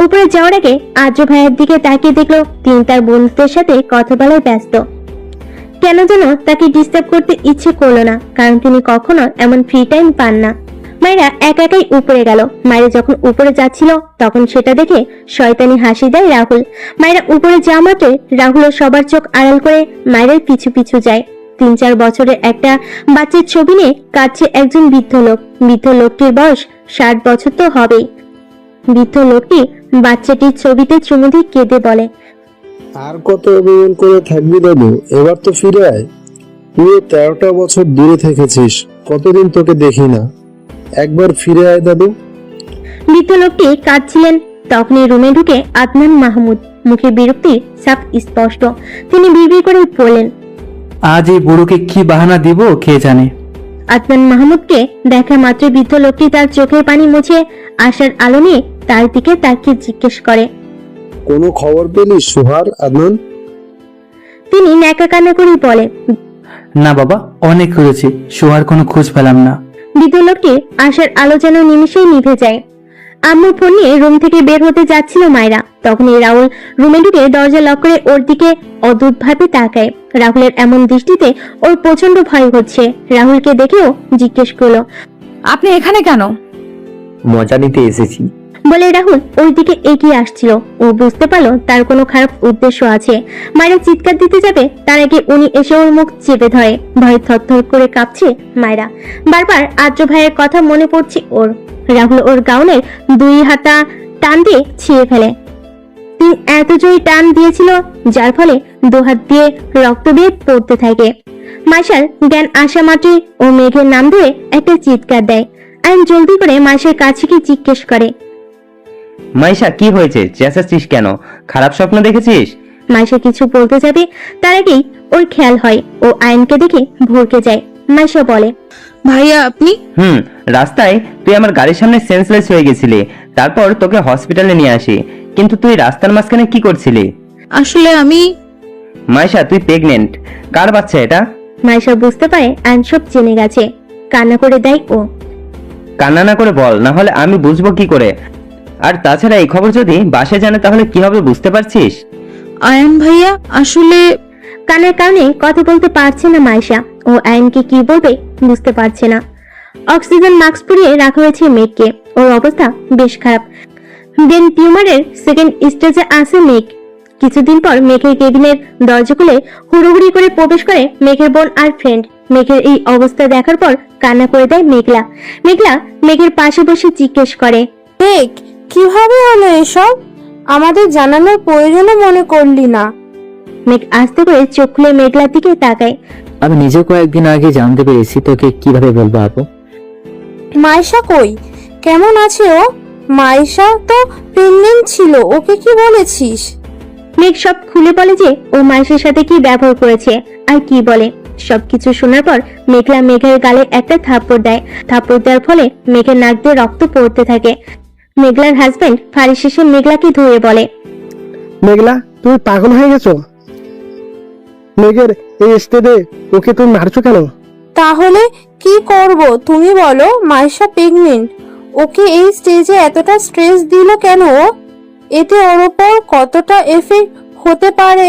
উপরে যাওয়ার আগে আদ্র ভাইয়ের দিকে তাকিয়ে দেখলো তিনি তার বন্ধুদের সাথে কথা বলায় ব্যস্ত। কেন যেন তাকে ডিস্টার্ব করতে ইচ্ছে করলো না, কারণ তিনি কখনো এমন ফ্রি টাইম পান না। মায়েরা একা একাই উপরে গেল। মায়েরা যখন উপরে যাচ্ছিল তখন সেটা দেখে শয়তানি হাসি দেয় রাহুল। মায়েরা উপরে যাওয়া মাত্রই রাহুল সবার চোখ আড়াল করে মায়ের পিছু পিছু যায়। 3-4 বছরের একটা বাচ্চার ছবি নিয়ে কাঁদছে একজন বৃদ্ধ লোক। বৃদ্ধ লোকটির বয়স 60 বছর তো হবেই। বৃদ্ধ লোকটি বাচ্চাটির ছবিতে চুমু দিয়ে কেঁদে বলে, আর কত অভিমান করে থাকবি দাদু, এবার তো ফিরে আয়। তুই 13টা বছর দূরে থেকেছিস, কতদিন তোকে দেখি না, একবার ফিরে আয় দাদু। বৃদ্ধ লোকটি কাঁদছিলেন। তখনই রুমে ঢুকে আদনান মাহমুদ। মুখে বিরক্তি সাফ স্পষ্ট। তিনি বিড়বিড় করে বললেন, আজ এই বুড়োকে কি বাহানা দিব কে জানে। আদনান মাহমুদকে দেখা মাত্র বৃদ্ধ লোকটি তার চোখের পানি মুছে আশার আলো নিয়ে তার দিকে তাকিয়ে জিজ্ঞেস করে, কোনো খবর পেলি সুহার আদনান? তিনি ন্যাকা কান্না করে বলে, না বাবা, অনেক খুঁজেছি, সোহার কোনো খোঁজ পেলাম না। বৃদ্ধ লোকটি আশার আলো যেন নিমিষেই নিভে যায়। আম্মুর ফোন নিয়ে রুম থেকে বের হতে যাচ্ছিল মায়রা। তখনই রাহুল রুমে ঢুকে দরজা লক করে ওর দিকে অদ্ভুত ভাবে তাকায়। রাহুলের এমন দৃষ্টিতে ওর প্রচন্ড ভয় হচ্ছে। রাহুলকে দেখেও জিজ্ঞেস করলো, আপনি এখানে কেন? মজা নিতে এসেছি বলে রাহুল ওর দিকে এগিয়ে আসছিল। ও বুঝতে পারলো তার কোনো খারাপ উদ্দেশ্য আছে। মায়েরা চিৎকার দিতে যাবে তার আগে উনি এসে ওর মুখ চেপে ধরে। ভয়ে থরথর করে কাঁপছে মায়েরা। বারবার আদ্র ভাইয়ের কথা মনে পড়ছে ওর। রাহুল ওর গাউনের 2 হাতা টান দিয়ে ছিঁড়ে ফেলে। তিনি এত জোরে টান দিয়েছিল যার ফলে 2 হাত দিয়ে রক্ত বেয়ে পড়তে থাকে। মাইশার জ্ঞান আসা মাত্রই ও মেঘের নাম ধরে একটা চিৎকার দেয়। আইন জলদি করে মাইশার কাছে গিয়ে জিজ্ঞেস করে, মাইশা কি হয়েছে, চেঁচাচ্ছিস কেন? খারাপ স্বপ্ন দেখেছিস? মাইশা কিছু বলতে যাবে তার আগেই ওর খেয়াল হয় ও আয়নকে দেখে ভরকে যায়। মাইশা বলে, ভাইয়া আপনি? রাস্তায় তুই আমার গাড়ির সামনে সেন্সলেস হয়ে গেছিলি, তারপর তোকে হসপিটালে নিয়ে আসি। কিন্তু তুই রাস্তার মাঝখানে কি করছিলি? আসলে আমি। মাইশা তুই প্রেগনেন্ট, কার বাচ্চা এটা? মাইশা বুঝতে পারে আয়ন সব জেনে গেছে। কান্না করে দেয় ও। কান্না না করে বল, না হলে আমি বুঝবো কি করে? আর তাছাড়া এই খবর যদি বাসায় জানে তাহলে কি হবে বুঝতে পারছিস? আয়ান ভাইয়া আসলে। কানের কারণে কথা বলতে পারছে না মাইশা। ও আয়নকে কি বলবে বুঝতে পারছে না। অক্সিজেন মাস্ক পরিয়ে রাখা হয়েছে মেঘকে। ওর অবস্থা বেশ খারাপ। ব্রেন টিউমারের সেকেন্ড স্টেজে আছে মেঘ। কিছুদিন পর মেঘের কেবিনের দরজা খুলে হুড়োহুড়ি করে প্রবেশ করে মেঘের বোন আর ফ্রেন্ড। মেঘের এই অবস্থা দেখার পর কান্না করে দেয় মেঘলা। মেঘলা মেঘের পাশে বসে জিজ্ঞেস করে, মেঘ, কিভাবে হলো এসব? আমাদের জানানোর প্রয়োজনও মনে করলি না। মেঘ আস্তে করে চোখ খুলে মেঘলার দিকে তাকায়। আমি নিজেও কয়েকদিন আগে জানতে পেরেছি, তোকে কিভাবে বলবো আপু? মাইশা কই? কেমন আছে ও? মাইশা তো প্রেগনেন্ট ছিল, ওকে কি বলেছিস? মেঘ সব খুলে বলে যে ও মাইশের সাথে কি ব্যবহার করেছে আর কি বলে। সবকিছু শোনার পর মেঘলা মেঘের গালে একটা থাপ্পড় দেয়। থাপ্পড় দেওয়ার ফলে মেঘের নাক দিয়ে রক্ত পড়তে থাকে। মেঘলার হাজবেন্ড ফাঁড়ি শেষে মেঘলাকে ধুয়ে বলে, মেঘলা, তুমি পাগল হয়ে গেছো? মেঘের এই স্টেজে ওকে তুমি মারছো কেন? তাহলে কি করব তুমি বলো? মাইশা প্রেগনেন্ট, ওকে এই স্টেজে এতটা স্ট্রেস দিল কেন? এতে ওর ওপর কতটা এফেক্ট হতে পারে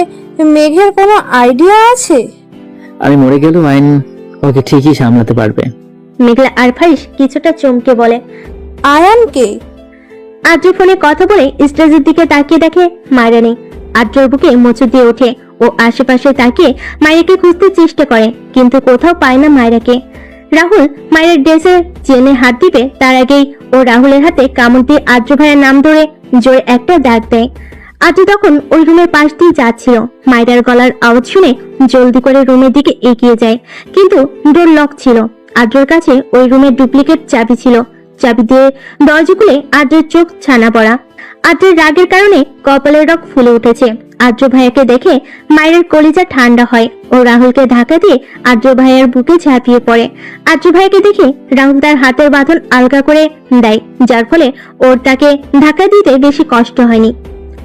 মেঘের কোনো আইডিয়া আছে? আমি মরে গেলেও আইন ওকে ঠিকই সামলাতে পারবে। মেঘলা আর ফারিস কিছুটা চমকে বলে, আয়ানকে? আদ্র ফোনে কথা বলে স্টেজের দিকে তাকিয়ে দেখে মায়েরা নেই। আদ্রর বুকে মোচড় দিয়ে ওঠে। ও আশেপাশে তাকিয়ে মায়েরাকে খুঁজতে চেষ্টা করে, কিন্তু কোথাও পায় না মায়েরাকে। রাহুল মায়ের ড্রেসের চেনে হাত দিবে তার আগেই ও রাহুলের হাতে কামড় দিয়ে আদ্র ভাইয়ের নাম ধরে জোরে একটা ডাক দেয়। আদ্র তখন ওই রুমের পাশ দিয়ে যাচ্ছিল। মায়েরার গলার আওয়াজ শুনে জলদি করে রুমের দিকে এগিয়ে যায়, কিন্তু ডোর লক ছিল। আদ্রর কাছে ওই রুমের ডুপ্লিকেট চাবি ছিল। চাবি দিয়ে দরজা খুলে আদ্রের চোখ ছানা পড়া। আদ্রের রাগের কারণে কপালের রক ফুলে উঠেছে। আদ্র ভাইয়াকে দেখে মায়ের কলিজা ঠান্ডা হয়। ও রাহুলকে ধাক্কা দিয়ে আদ্র ভাইয়ার বুকে ঝাঁপিয়ে পড়ে। আদ্র ভাইয়াকে দেখে রাহুল তার হাতের বাঁধন আলগা করে দেয়, যার ফলে ওর তাকে ধাক্কা দিতে বেশি কষ্ট হয়নি।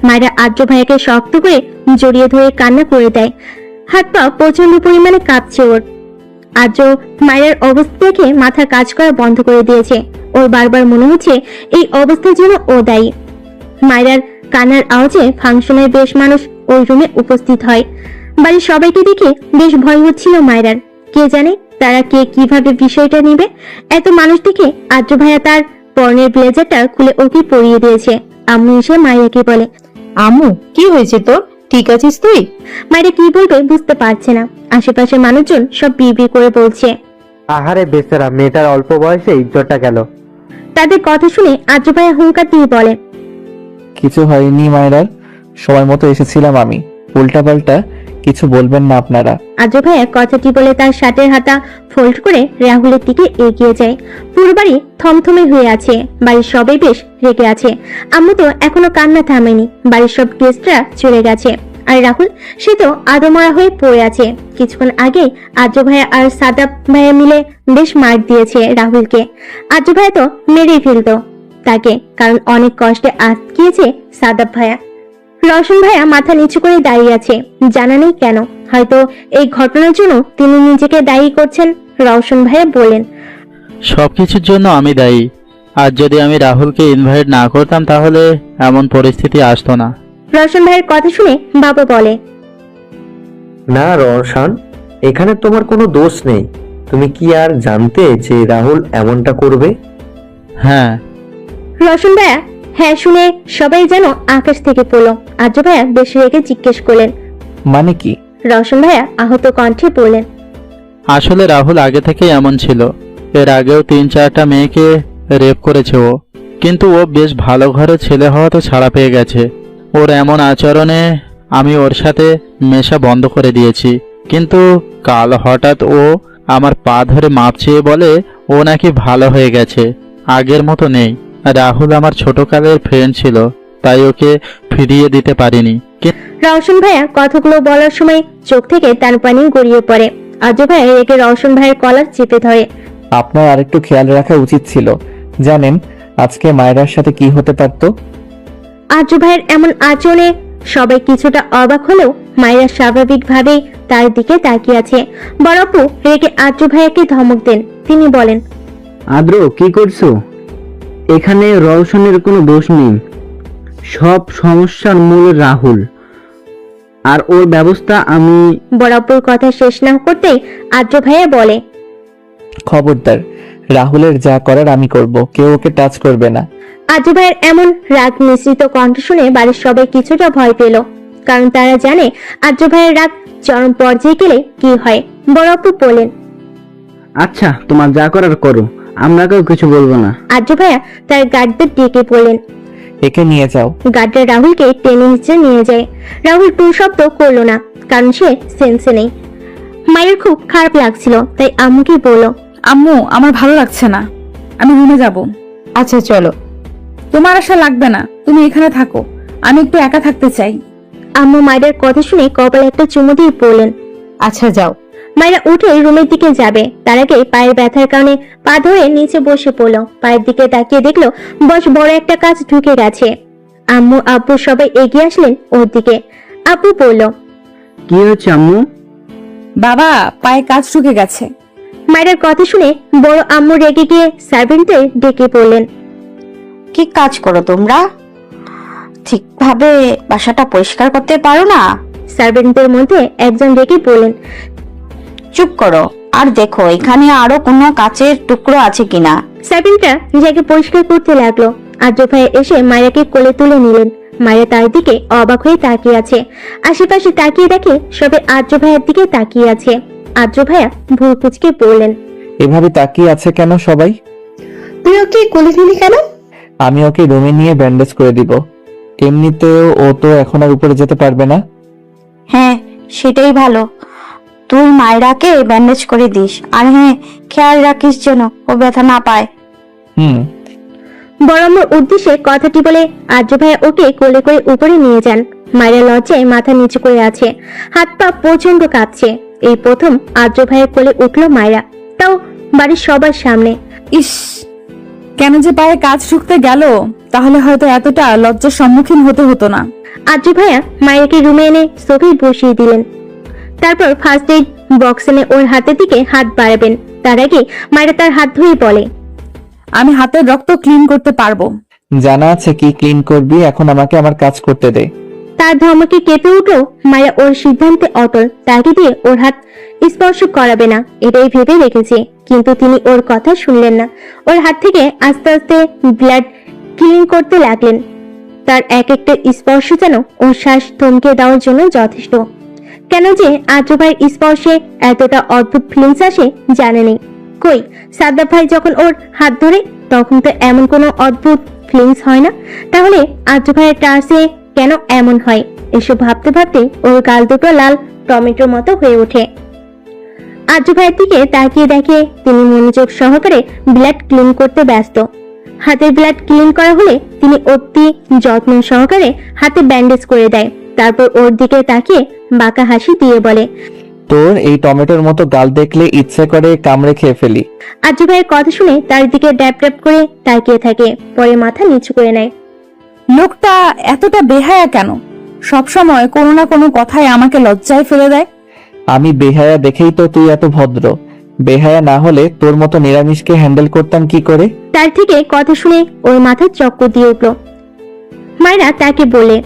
মায়েরা আদ্র ভাইয়াকে শক্ত করে জড়িয়ে ধরে কান্না করে দেয়। হাত পা প্রচন্ড পরিমাণে কাঁপছে ওর। আদ্র মায়ের অবস্থা দেখে মাথা কাজ করা বন্ধ করে দিয়েছে। ওর বারবার মনে হচ্ছে এই অবস্থার জন্য ও দায়ী। মায়ের কান্নার আওয়াজে ফাংশনের বেশ মানুষ ওই রুমে উপস্থিত হয়। বাড়ির সবাইকে দেখে বেশ ভয় হচ্ছিল মায়েরার। কে জানে তারা কে কিভাবে বিষয়টা নিবে। এত মানুষ দেখে আদ্র ভাইয়া তার পরনের ব্লেজারটা খুলে ওকে পরিয়ে দিয়েছে। আম্মু এসে মায়েরাকে বলে, আম্মু, কি হয়েছে তোর? ঠিক আছিস তুই? মায়েরা কি বলবে বুঝতে পারছে না। আশেপাশের মানুষজন সব বিড়বিড় করে বলছে, আহারে বেচারা, মেয়েটার অল্প বয়সে ইজ্জতটা গেল। তাদের কথা শুনে আদ্র ভাইয়া হুঙ্কার দিয়ে বলে, কিছু হয়নি মায়েরার, সময় মতো এসেছিলাম আমি। উল্টাপাল্টা কিছু বলবেন না আপনারা। আদ্র ভাইয়া কথাটি বলে তার শার্টের হাতা ফোল্ড করে রাহুলের দিকে এগিয়ে যায়। পুরো বাড়ি থমথমে হয়ে আছে। বাড়ির সবাই বেশ রেগে আছে। আম্মু তো এখনো কান্না থামেনি। বাড়ির সব গেস্টরা চলে গেছে, আর রাহুল সে তো আদমরা হয়ে পড়ে আছে। কিছুক্ষণ আগে আদ্র ভাইয়া আর সাদাব ভাইয়া মিলে বেশ মার দিয়েছে রাহুলকে। আদ্র ভাইয়া তো মেরেই ফেলতো তাকে, কারণ অনেক কষ্টে আটকিয়েছে সাদাব ভাইয়া। রওশন ভাইয়া মাথা নিচু করে দাঁড়িয়ে আছে, জানা নেই কেন। হয়তো এই ঘটনার জন্য তিনি নিজেকে দায়ী করছেন। রওশন ভাইয়া বলেন, সবকিছুর জন্য আমি দায়ী। আর যদি আমি রাহুলকে ইনভাইট না করতাম তাহলে এমন পরিস্থিতি আসতো না। রওশন ভাইয়ের কথা শুনে বাবা বলে, না রওশন, এখানে তোমার কোনো দোষ নেই। তুমি কি আর জানতে যে রাহুল এমনটা করবে? হ্যাঁ। রওশন ভাইয়া হ্যাঁ শুনে সবাই যেন আকাশ থেকে পড়লো। আদ্র ভাইয়া বেশ রেগে জিজ্ঞেস করলেন, মানে কি? রওশন ভাইয়া আহত কণ্ঠে বললেন, আসলে রাহুল আগে থেকেই এমন ছিল। এর আগেও 3-4টা মেয়েকে রেপ করেছে ও, কিন্তু ও বেশ ভালো ঘরের ছেলে হওয়াতে ছাড়া পেয়ে গেছে। ওর এমন আচরণে আমি ওর সাথে মেশা বন্ধ করে দিয়েছি। কিন্তু কাল হঠাৎ ও আমার পা ধরে মাপ চেয়ে বলে ও নাকি ভালো হয়ে গেছে, আগের মতো নেই। রাহুল আমার ছোটকালের ফ্রেন্ড ছিল, তাই ওকে ফিরিয়ে দিতে পারিনি। রওশন ভাইয়া কথাগুলো বলার সময় চোখ থেকে তার পানি গড়িয়ে পড়ে। আদ্র ভাইয়া রেগে রওশন ভাইয়ের কলার চেপে ধরে, আপনার আরেকটু খেয়াল রাখা উচিত ছিল। জানেন আজকে মায়েরার সাথে কি হতে পারত? আদ্র ভাইয়ের এমন আচরণে সবাই কিছুটা অবাক হলেও মায়েরা স্বাভাবিকভাবেই তার দিকে তাকিয়ে আছে। বড়পু রেগে আদ্র ভাইয়াকে ধমক দেন। তিনি বলেন, আদ্র, কি করছো? এখানে রওশনের কোনো দোষ নেই। সব সমস্যার মূল রাহুল। আর ওর ব্যবস্থা আমি। বরাবর কথা শেষ না করতেই আদ্র ভাইয়া বলে, খবরদার, রাহুলের যা করার আমি করব, কেউ ওকে টাচ করবে না। আদ্র ভাইয়ের এমন রাগ মিশ্রিত কণ্ঠ শুনে বাড়ির সবাই কিছুটা ভয় পেল, কারণ তারা জানে আদ্র ভাইয়ের রাগ চরম পর্যায়ে গেলে কি হয়। বরাবর বললেন, আচ্ছা, তোমার যা করার করো, আমরা কেউ কিছু বলবো না। আদ্র ভাইয়া তার গার্ডদের ডেকে বললেন। একে নিয়ে যাও। গার্ডরা রাহুলকে টেনে নিচে নিয়ে যায়। রাহুল টু শব্দ করলো না, কারণ সে সেন্সে নেই। মায়ের খুব খারাপ লাগছিল, তাই আম্মুকে বলল, আম্মু আমার ভালো লাগছে না, আমি রুমে যাব। আচ্ছা চলো। তোমার আশা লাগবে না, তুমি এখানে থাকো, আমি একটু একা থাকতে চাই। আম্মু মায়ের কথা শুনে কপালে একটা চুমু দিয়ে বললেন, আচ্ছা যাও। মায়েরা উঠে রুমের দিকে যাবে, তার আগে পায়ের ব্যথার কারণে পা ধরে নিচে বসে পড়লো। পায়ের দিকে তাকিয়ে দেখলো বস বড় একটা কাজ ঢুকে গেছে। আম্মু আব্বু সবাই এগিয়ে আসলেন ওর দিকে। আব্বু বলল, কি হয়েছে আম্মু? বাবা, পায়ে কাজ ঢুকে গেছে। মায়ের কথা শুনে বড় আম্মু রেগে গিয়ে সার্ভেন্টদের ডেকে বললেন, কি কাজ করো তোমরা? ঠিকভাবে বাসাটা পরিষ্কার করতে পারো না? সার্ভেন্টদের মধ্যে একজন রেগে বললেন, চুপ করো আর দেখো এখানে আরো কোনো কাচের টুকরো আছে কিনা। সার্ভেন্টরা নিজেকে পরিষ্কার করতে লাগলো। আদ্র ভাইয়া এসে মায়েরাকে কোলে তুলে নিলেন। মায়েরা তার দিকে অবাক হয়ে তাকিয়ে আছে। আশেপাশে তাকিয়ে দেখে সবাই আদ্র ভাইয়ের দিকে তাকিয়ে আছে। আদ্র ভাইয়া ভুরু কুঁচকে বললেন, এভাবে তাকিয়ে আছে কেন সবাই? তুই ওকে কোলে নিলি কেন? আমি ওকে রুমে নিয়ে ব্যান্ডেজ করে দিব। এমনিতেও ও তো এখন আর উপরে যেতে পারবে না। হ্যাঁ, সেটাই ভালো। তুই মায়েরাকে ব্যান্ডেজ করে দিস, আর হ্যাঁ, খেয়াল রাখিস যেন ও ব্যথা না পায়। হুম। বড়ম্বর উদ্দেশ্যে কথাটি বলে আদ্র ভাইয়া ওকে কোলে করে উপরে নিয়ে যান। মায়েরা লজ্জায় মাথা নিচু করে আছে, হাত পা প্রচন্ড কাঁপছে। এই প্রথম আদ্র ভাইয়ের কোলে উঠলো মায়েরা, তাও বাড়ির সবার সামনে। ইস, কেন যে পায়ে কাজ ঢুকতে গেল, তাহলে হয়তো এতটা লজ্জার সম্মুখীন হতে হতো না। আদ্র ভাইয়া মায়েরকে রুমে এনে সোফায় বসিয়ে দিলেন। তারপর ফার্স্ট এইড বক্স এনে ওর হাতের দিকে হাত বাড়াবেন। তার আগে মায়েরা তার হাত ধুয়ে বলে, আমি হাতের রক্ত ক্লিন করতে পারবো। জানা আছে কি ক্লিন করবি, এখন আমাকে আমার কাজ করতে দে। তার ধমকে কেঁপে উঠলো মায়েরা ওর সিদ্ধান্তে অটল। তাকে দিয়ে ওর হাত স্পর্শ করাবে না, এটাই ভেবে রেখেছে। কিন্তু তিনি ওর কথা শুনলেন না। ওর হাত থেকে আস্তে আস্তে ব্লাড ক্লিন করতে লাগলেন। তার এক একটা স্পর্শ যেন ওর শ্বাস থমকে দেওয়ার জন্য যথেষ্ট। কেন যে আদ্র ভাইয়ের স্পর্শে এতটা অদ্ভুত ফিলিংস আসে জানেনি। কই, সাদ্দাব ভাই যখন ওর হাত ধরে তখন তো এমন কোনো অদ্ভুত ফিলিংস হয় না। তাহলে আদ্র ভাইয়ের টার্সে কেন এমন হয়? এসব ভাবতে ভাবতে ওর গাল দুটো লাল টমেটোর মতো হয়ে ওঠে। আদ্র ভাইয়ের দিকে তাকিয়ে দেখে তিনি মনোযোগ সহকারে ব্লাড ক্লিন করতে ব্যস্ত। হাতের ব্লাড ক্লিন করা হলে তিনি অতি যত্ন সহকারে হাতে ব্যান্ডেজ করে দেয়। তারপর ওর দিকে তাকিয়ে বাঁকা হাসি দিয়ে বলে, তোর এই টমেটোর মতো গাল দেখলে ইচ্ছে করে কামড়ে খেয়ে ফেলি। আদ্র ভাইয়ের কথা শুনে তার দিকে ড্যাপ ড্যাপ করে তাকিয়ে থাকে, পরে মাথা নিচু করে নেয়। লোকটা এতটা বেহায়া কেন? সবসময় কোনো না কোনো কথায় আমাকে লজ্জায় ফেলে দেয়। আমি বেহায়া দেখেই তো তুই এত ভদ্র। বেহায়া না হলে তোর মতো নিরামিষকে হ্যান্ডেল করতাম কি করে? তার থেকে কথা শুনে ওর মাথায় চক্কর দিয়ে উঠলো। মায়েরা তাকে বলে,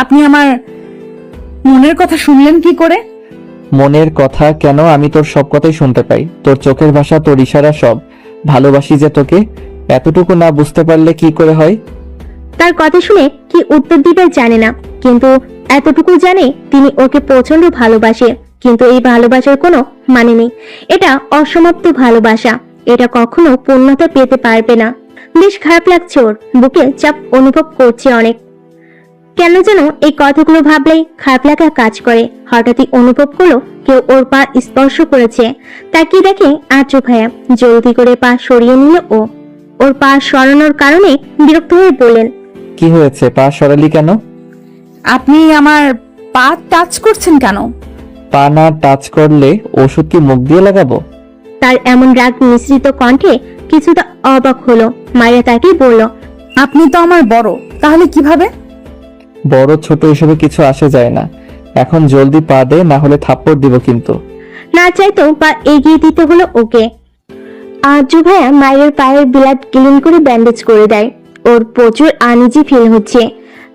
আপনি আমার মনের কথা শুনলেন কি করে? মনের কথা কেন, আমি তোর সব কথাই শুনতে পাই। তোর চোখের ভাষা, তোর ইশারা, সব। ভালোবাসি যে তোকে, এতটুকু না বুঝতে পারলে কি করে হয়? তার কথা শুনে কি উত্তর দিতে জানে না, কিন্তু এতটুকু জানে তিনি ওকে প্রচন্ড ভালোবাসে। কিন্তু এই ভালোবাসার কোনো মানে নেই, এটা অসমাপ্ত ভালোবাসা। এটা কখনো পূর্ণতা পেতে পারবে না। বেশ খারাপ লাগছে ওর, বুকে চাপ অনুভব করছে অনেক। কেন যেন এই কথাগুলো ভাবলেই খারাপ লাগা কাজ করে। হঠাৎই অনুভব করলো কেউ ওর পা স্পর্শ করেছে। তাকিয়ে দেখে আদ্র ভাইয়া। জলদি করে পা সরিয়ে নিল ও। ওর পা সরানোর কারণে বিরক্ত হয়ে বললেন, কি হয়েছে, পা সরালি কেন? আপনি আমার পা টাচ করছেন কেন? পা না টাচ করলে ওষুধ কি মুখ দিয়ে লাগাবো? তার এমন রাগ মিশ্রিত কণ্ঠে কিছুটা অবাক হলো। মায়েরা তাকে বলল, আপনি তো আমার বড়, তাহলে কিভাবে? বড় ছোট এসবে কিছু আসে যায় না। এখন জলদি পা দে, না হলে থাপ্পড় দিব কিন্তু। না চাইতেও পা এগিয়ে দিতে হলো ওকে। আদ্র ভাইয়া মায়ের পায়ের ব্লাড ক্লিন করে ব্যান্ডেজ করে দেয়। ওর প্রচুর আনইজি ফিল হচ্ছে,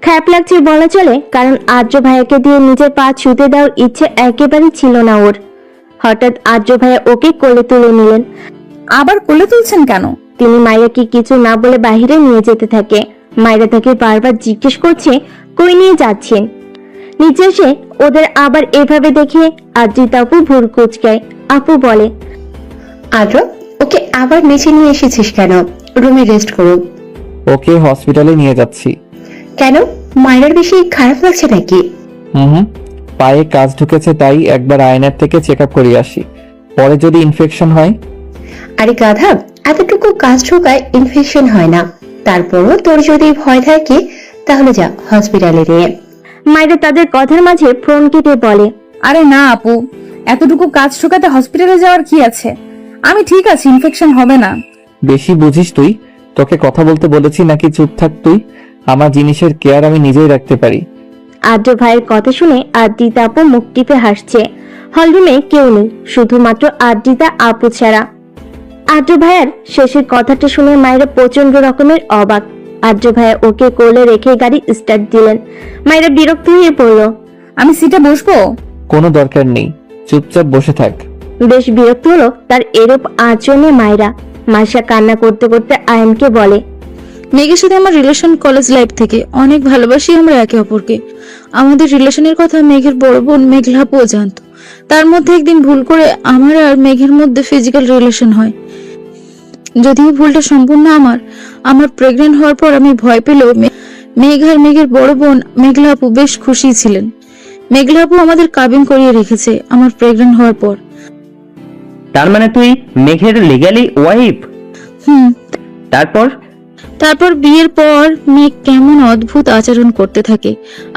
খারাপ লাগছে বলা চলে, কারণ আর্য ভাইয়াকে দিয়ে নিজের পা ছুঁতে দেওয়ার ইচ্ছে একেবারেই ছিল না ওর। হঠাৎ আর্য ভাইয়া ওকে কোলে তুলে নিলেন। আবার কোলে তুলছেন কেন? তিনি মায়েরাকে কিছু না বলে বাহিরে নিয়ে যেতে থাকে। মায়েরা তাকে বারবার জিজ্ঞেস করছে কই নিয়ে যাচ্ছেন। নিচে এসে ওদের আবার এভাবে দেখে আদ্রিতা আপু ভুর কুচকায়। আপু বলে, আদ্র, ওকে আবার নিচে নিয়ে এসেছিস কেন? রুমে রেস্ট করো। ওকে হসপিটালে নিয়ে যাচ্ছি। কেন, মায়ের বেশি খারাপ লাগছে নাকি? হুম, পায়ে কাজ ঢুকেছে, তাই একবার আয়নার থেকে চেক আপ করিয়ে আসি, পরে যদি ইনফেকশন হয়। আরে গাধা, এতটুকু কাজ ঢোকায় ইনফেকশন হয় না। তারপরও তোর যদি ভয় থাকে তাহলে যা হসপিটালে নিয়ে। মায়েরা তাদের কথার মাঝে ফোন কেটে বলে, আরে না আপু, এতটুকু কাজ ঠোকাতে হসপিটালে যাওয়ার কি আছে? আমি ঠিক আছি, ইনফেকশন হবে না। বেশি বুঝিস তুই? তোকে কথা বলতে বলেছি নাকি চুপ থাক তুই? আমার জিনিসের কেয়ার আমি নিজেই রাখতে পারি। আদ্র ভাইয়ের কথা শুনে আদ্রিতা আপু মুখ টিপে হাসছে। হলরুমে কেউ নেই, শুধুমাত্র আদ্রিতা আপু ছাড়া। আদ্র ভাইয়ার শেষের কথাটা শুনে মায়েরা প্রচন্ড রকমের অবাক। আদ্র ভাইয়া ওকে কোলে রেখে গাড়ি স্টার্ট দিলেন। মায়েরা বিরক্ত হয়ে পড়ল। আমি সিটে বসবো? কোনো দরকার নেই, চুপচাপ বসে থাক। বেশ বিরক্ত হলো তার এরূপ আচরণে মায়েরা। মাইশা কান্না করতে করতে আয়নকে বলে, মেঘের সাথে আমার রিলেশন কলেজ লাইফ থেকে, অনেক ভালোবাসি আমরা একে অপরকে। আমাদের রিলেশনের কথা মেঘের বড় বোন মেঘলাপুও জানতো। তার মধ্যে একদিন ভুল করে আমার আর মেঘের মধ্যে ফিজিক্যাল রিলেশন হয়। যদিও ভুলটা সম্পূর্ণ আমার প্রেগনেন্ট হওয়ার পর আমি ভয় পেলেও মেঘ আর মেঘের বড় বোন মেঘলাপু বেশ খুশি ছিলেন। মেঘলাপু আমাদের কাবিন করিয়ে রেখেছে আমার প্রেগনেন্ট হওয়ার পর। তার মানে তুই মেঘের লিগ্যালি ওয়াইফ? তারপর বিয়ের পর মেঘ কেমন অদ্ভুত আচরণ করতে থাকে,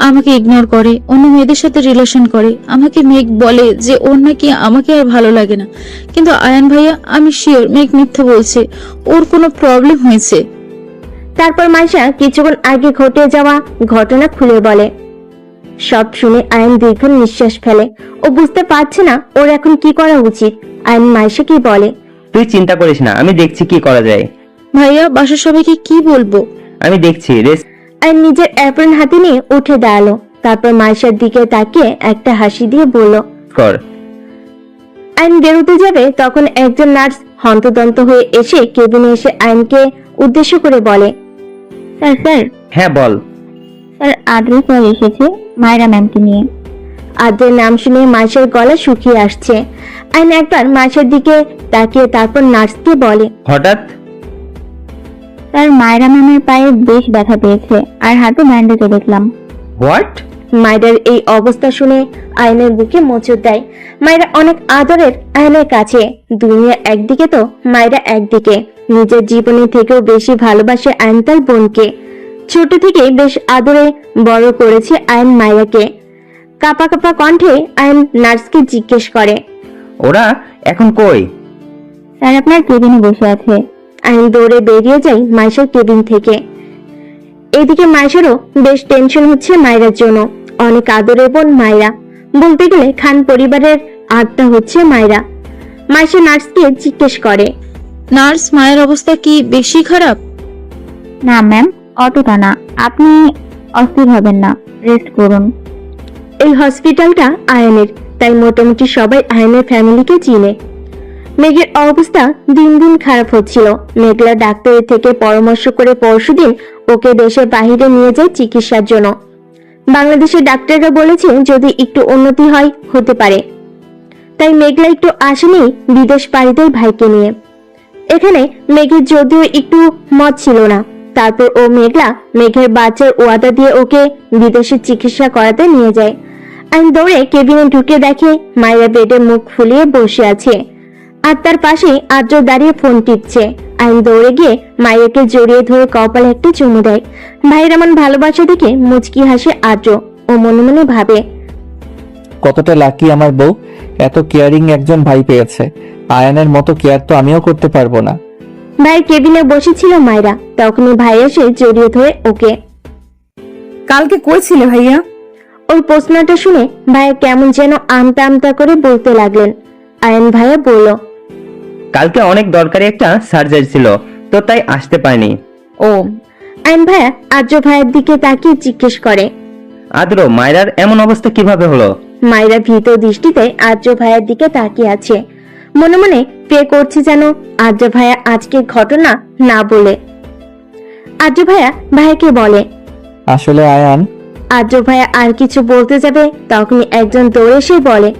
আমাকে ইগনোর করে, অন্য মেয়েদের সাথে রিলেশন করে। আমাকে মেঘ বলে যে ওর নাকি আমাকে আর ভালো লাগে না, কিন্তু আয়ান ভাইয়া আমি শিওর মেঘ মিথ্যে বলছে, ওর কোনো প্রবলেম হয়েছে। তারপর মাইশা কিছুক্ষণ আগে ঘটে যাওয়া ঘটনা খুলে বলে। সব শুনে আয়ন দীর্ঘ নিঃশ্বাস ফেলে। ও বুঝতে পারছে না ওর এখন কি করা উচিত। আয়ন মাইশা কি বলে, তুই চিন্তা করিস না, আমি দেখছি কি করা যায়। ভাইয়া বাসার সবাইকে কি বলবো? আমি দেখছি। আয়ন নিজের অ্যাপ্রন হাতে নিয়ে উঠে দাঁড়ালো। তারপর মাইশার দিকে তাকিয়ে একটা হাসি দিয়ে বলল, কর। আয়ন বেরোতে যাবে তখন একজন নার্স হন্তদন্ত হয়ে এসে কেবিনে এসে আয়নকে উদ্দেশ্য করে বলে, স্যার। হ্যাঁ বল। স্যার, আদ্র স্যার এসেছে মায়েরা ম্যামকে নিয়ে। আদ্রের নাম শুনে মাইশার গলা শুকিয়ে আসছে। আয়ন একবার মাইশার দিকে তাকিয়ে তারপর নার্সকে বলে, হঠাৎ? স্যার, মায়েরা ম্যামের পায়ে বেশ ব্যথা পেয়েছে আর হাতে ব্যান্ডেজও দেখলাম। হোয়াট? মায়েরার এই অবস্থা শুনে আয়নের বুকে মোচড় দেয়। মায়েরা অনেক আদরের আয়নের কাছে। দুনিয়া একদিকে তো মায়েরা একদিকে। নিজের জীবনের থেকেও বেশি ভালোবাসে আয়ন তার বোনকে। ছোট থেকে বেশ আদরে বড় করেছে আয়ন মায়েরাকে। কাপা কাপা কণ্ঠে আয়ন নার্সকে জিজ্ঞেস করে, ওরা এখন কই? স্যার, আপনার কেবিনে বসে আছে। আয়ন দৌড়ে বেরিয়ে যায় মাইশার কেবিন থেকে। এদিকে মাইশারও বেশ টেনশন হচ্ছে মায়েরার জন্য। অনেক আদরের বোন মায়েরা, বলতে গেলে খান পরিবারের আত্মা হচ্ছে মায়েরা। মাইশা নার্সকে জিজ্ঞেস করে, নার্স, মায়ের অবস্থা কি বেশি খারাপ? না ম্যাম, অতটা না। আপনি অস্থির হবেন না, রেস্ট করুন। এই হসপিটালটা আয়নের, তাই মোটামুটি সবাই আয়নের ফ্যামিলিকে চিনে। মেঘের অবস্থা দিন দিন খারাপ হচ্ছিল। মেঘলা ডাক্তারের থেকে পরামর্শ করে পরশুদিন ওকে দেশের বাহিরে নিয়ে যায় চিকিৎসার জন্য। বাংলাদেশের ডাক্তাররা বলেছে যদি একটু উন্নতি হয় হতে পারে। তাই মেঘলা একটু আসেনি বিদেশ পাড়ি দেয় ভাইকে নিয়ে। এখানে মেঘের যদিও একটু মত ছিল না, তারপর ও মেঘের বাচ্চার ওয়াদা দিয়ে ওকে বিদেশে চিকিৎসা করাতে নিয়ে যায়। আইন দৌড়ে কেবিনে ঢুকে দেখে মায়েরা বেডে মুখ ফুলিয়ে বসে আছে আর তার পাশে আদ্র দাঁড়িয়ে ফোন টিপছে। আইন দৌড়ে গিয়ে মায়েরকে জড়িয়ে ধরে কপালে একটা চুমু দেয়। ভাইয়ের এমন ভালোবাসা দেখে মুচকি হাসে আদ্র। ও মনে মনে ভাবে, কতটা লাকি আমার বউ, এত কেয়ারিং একজন ভাই পেয়েছে। আয়ানের মতো কেয়ার তো আমিও করতে পারবো না। ভাই কেবিনে বসেছিল মায়েরা, তখনই ভাই এসে জড়িয়ে ধরে ওকে। কালকে কই ছিলে ভাইয়া? ওর প্রশ্নটা শুনে ভাইয়া কেমন যেন আমতা আমতা করে বলতে লাগলেন। আয়ন ভাইয়া বলল, কালকে অনেক দরকারি একটা সার্জারি ছিল, তো তাই আসতে পারিনি। ও। আয়ন ভাইয়া আদ্র ভাইয়ের দিকে তাকিয়ে জিজ্ঞেস করে, আদ্র, মায়েরার এমন অবস্থা কিভাবে হলো? মায়েরা ভীত দৃষ্টিতে আদ্র ভাইয়ের দিকে তাকিয়ে আছে। মনে মনে প্রে করছে যেন আদ্র ভাইয়া আজকের ঘটনা না বলে। আদ্র ভাইয়া ভাইয়াকে বলে, আসলে আয়ান, আদ্র ভাইয়া আর কিছু বলতে যাবে তখনই একজন দৌড়ে এসে বলে,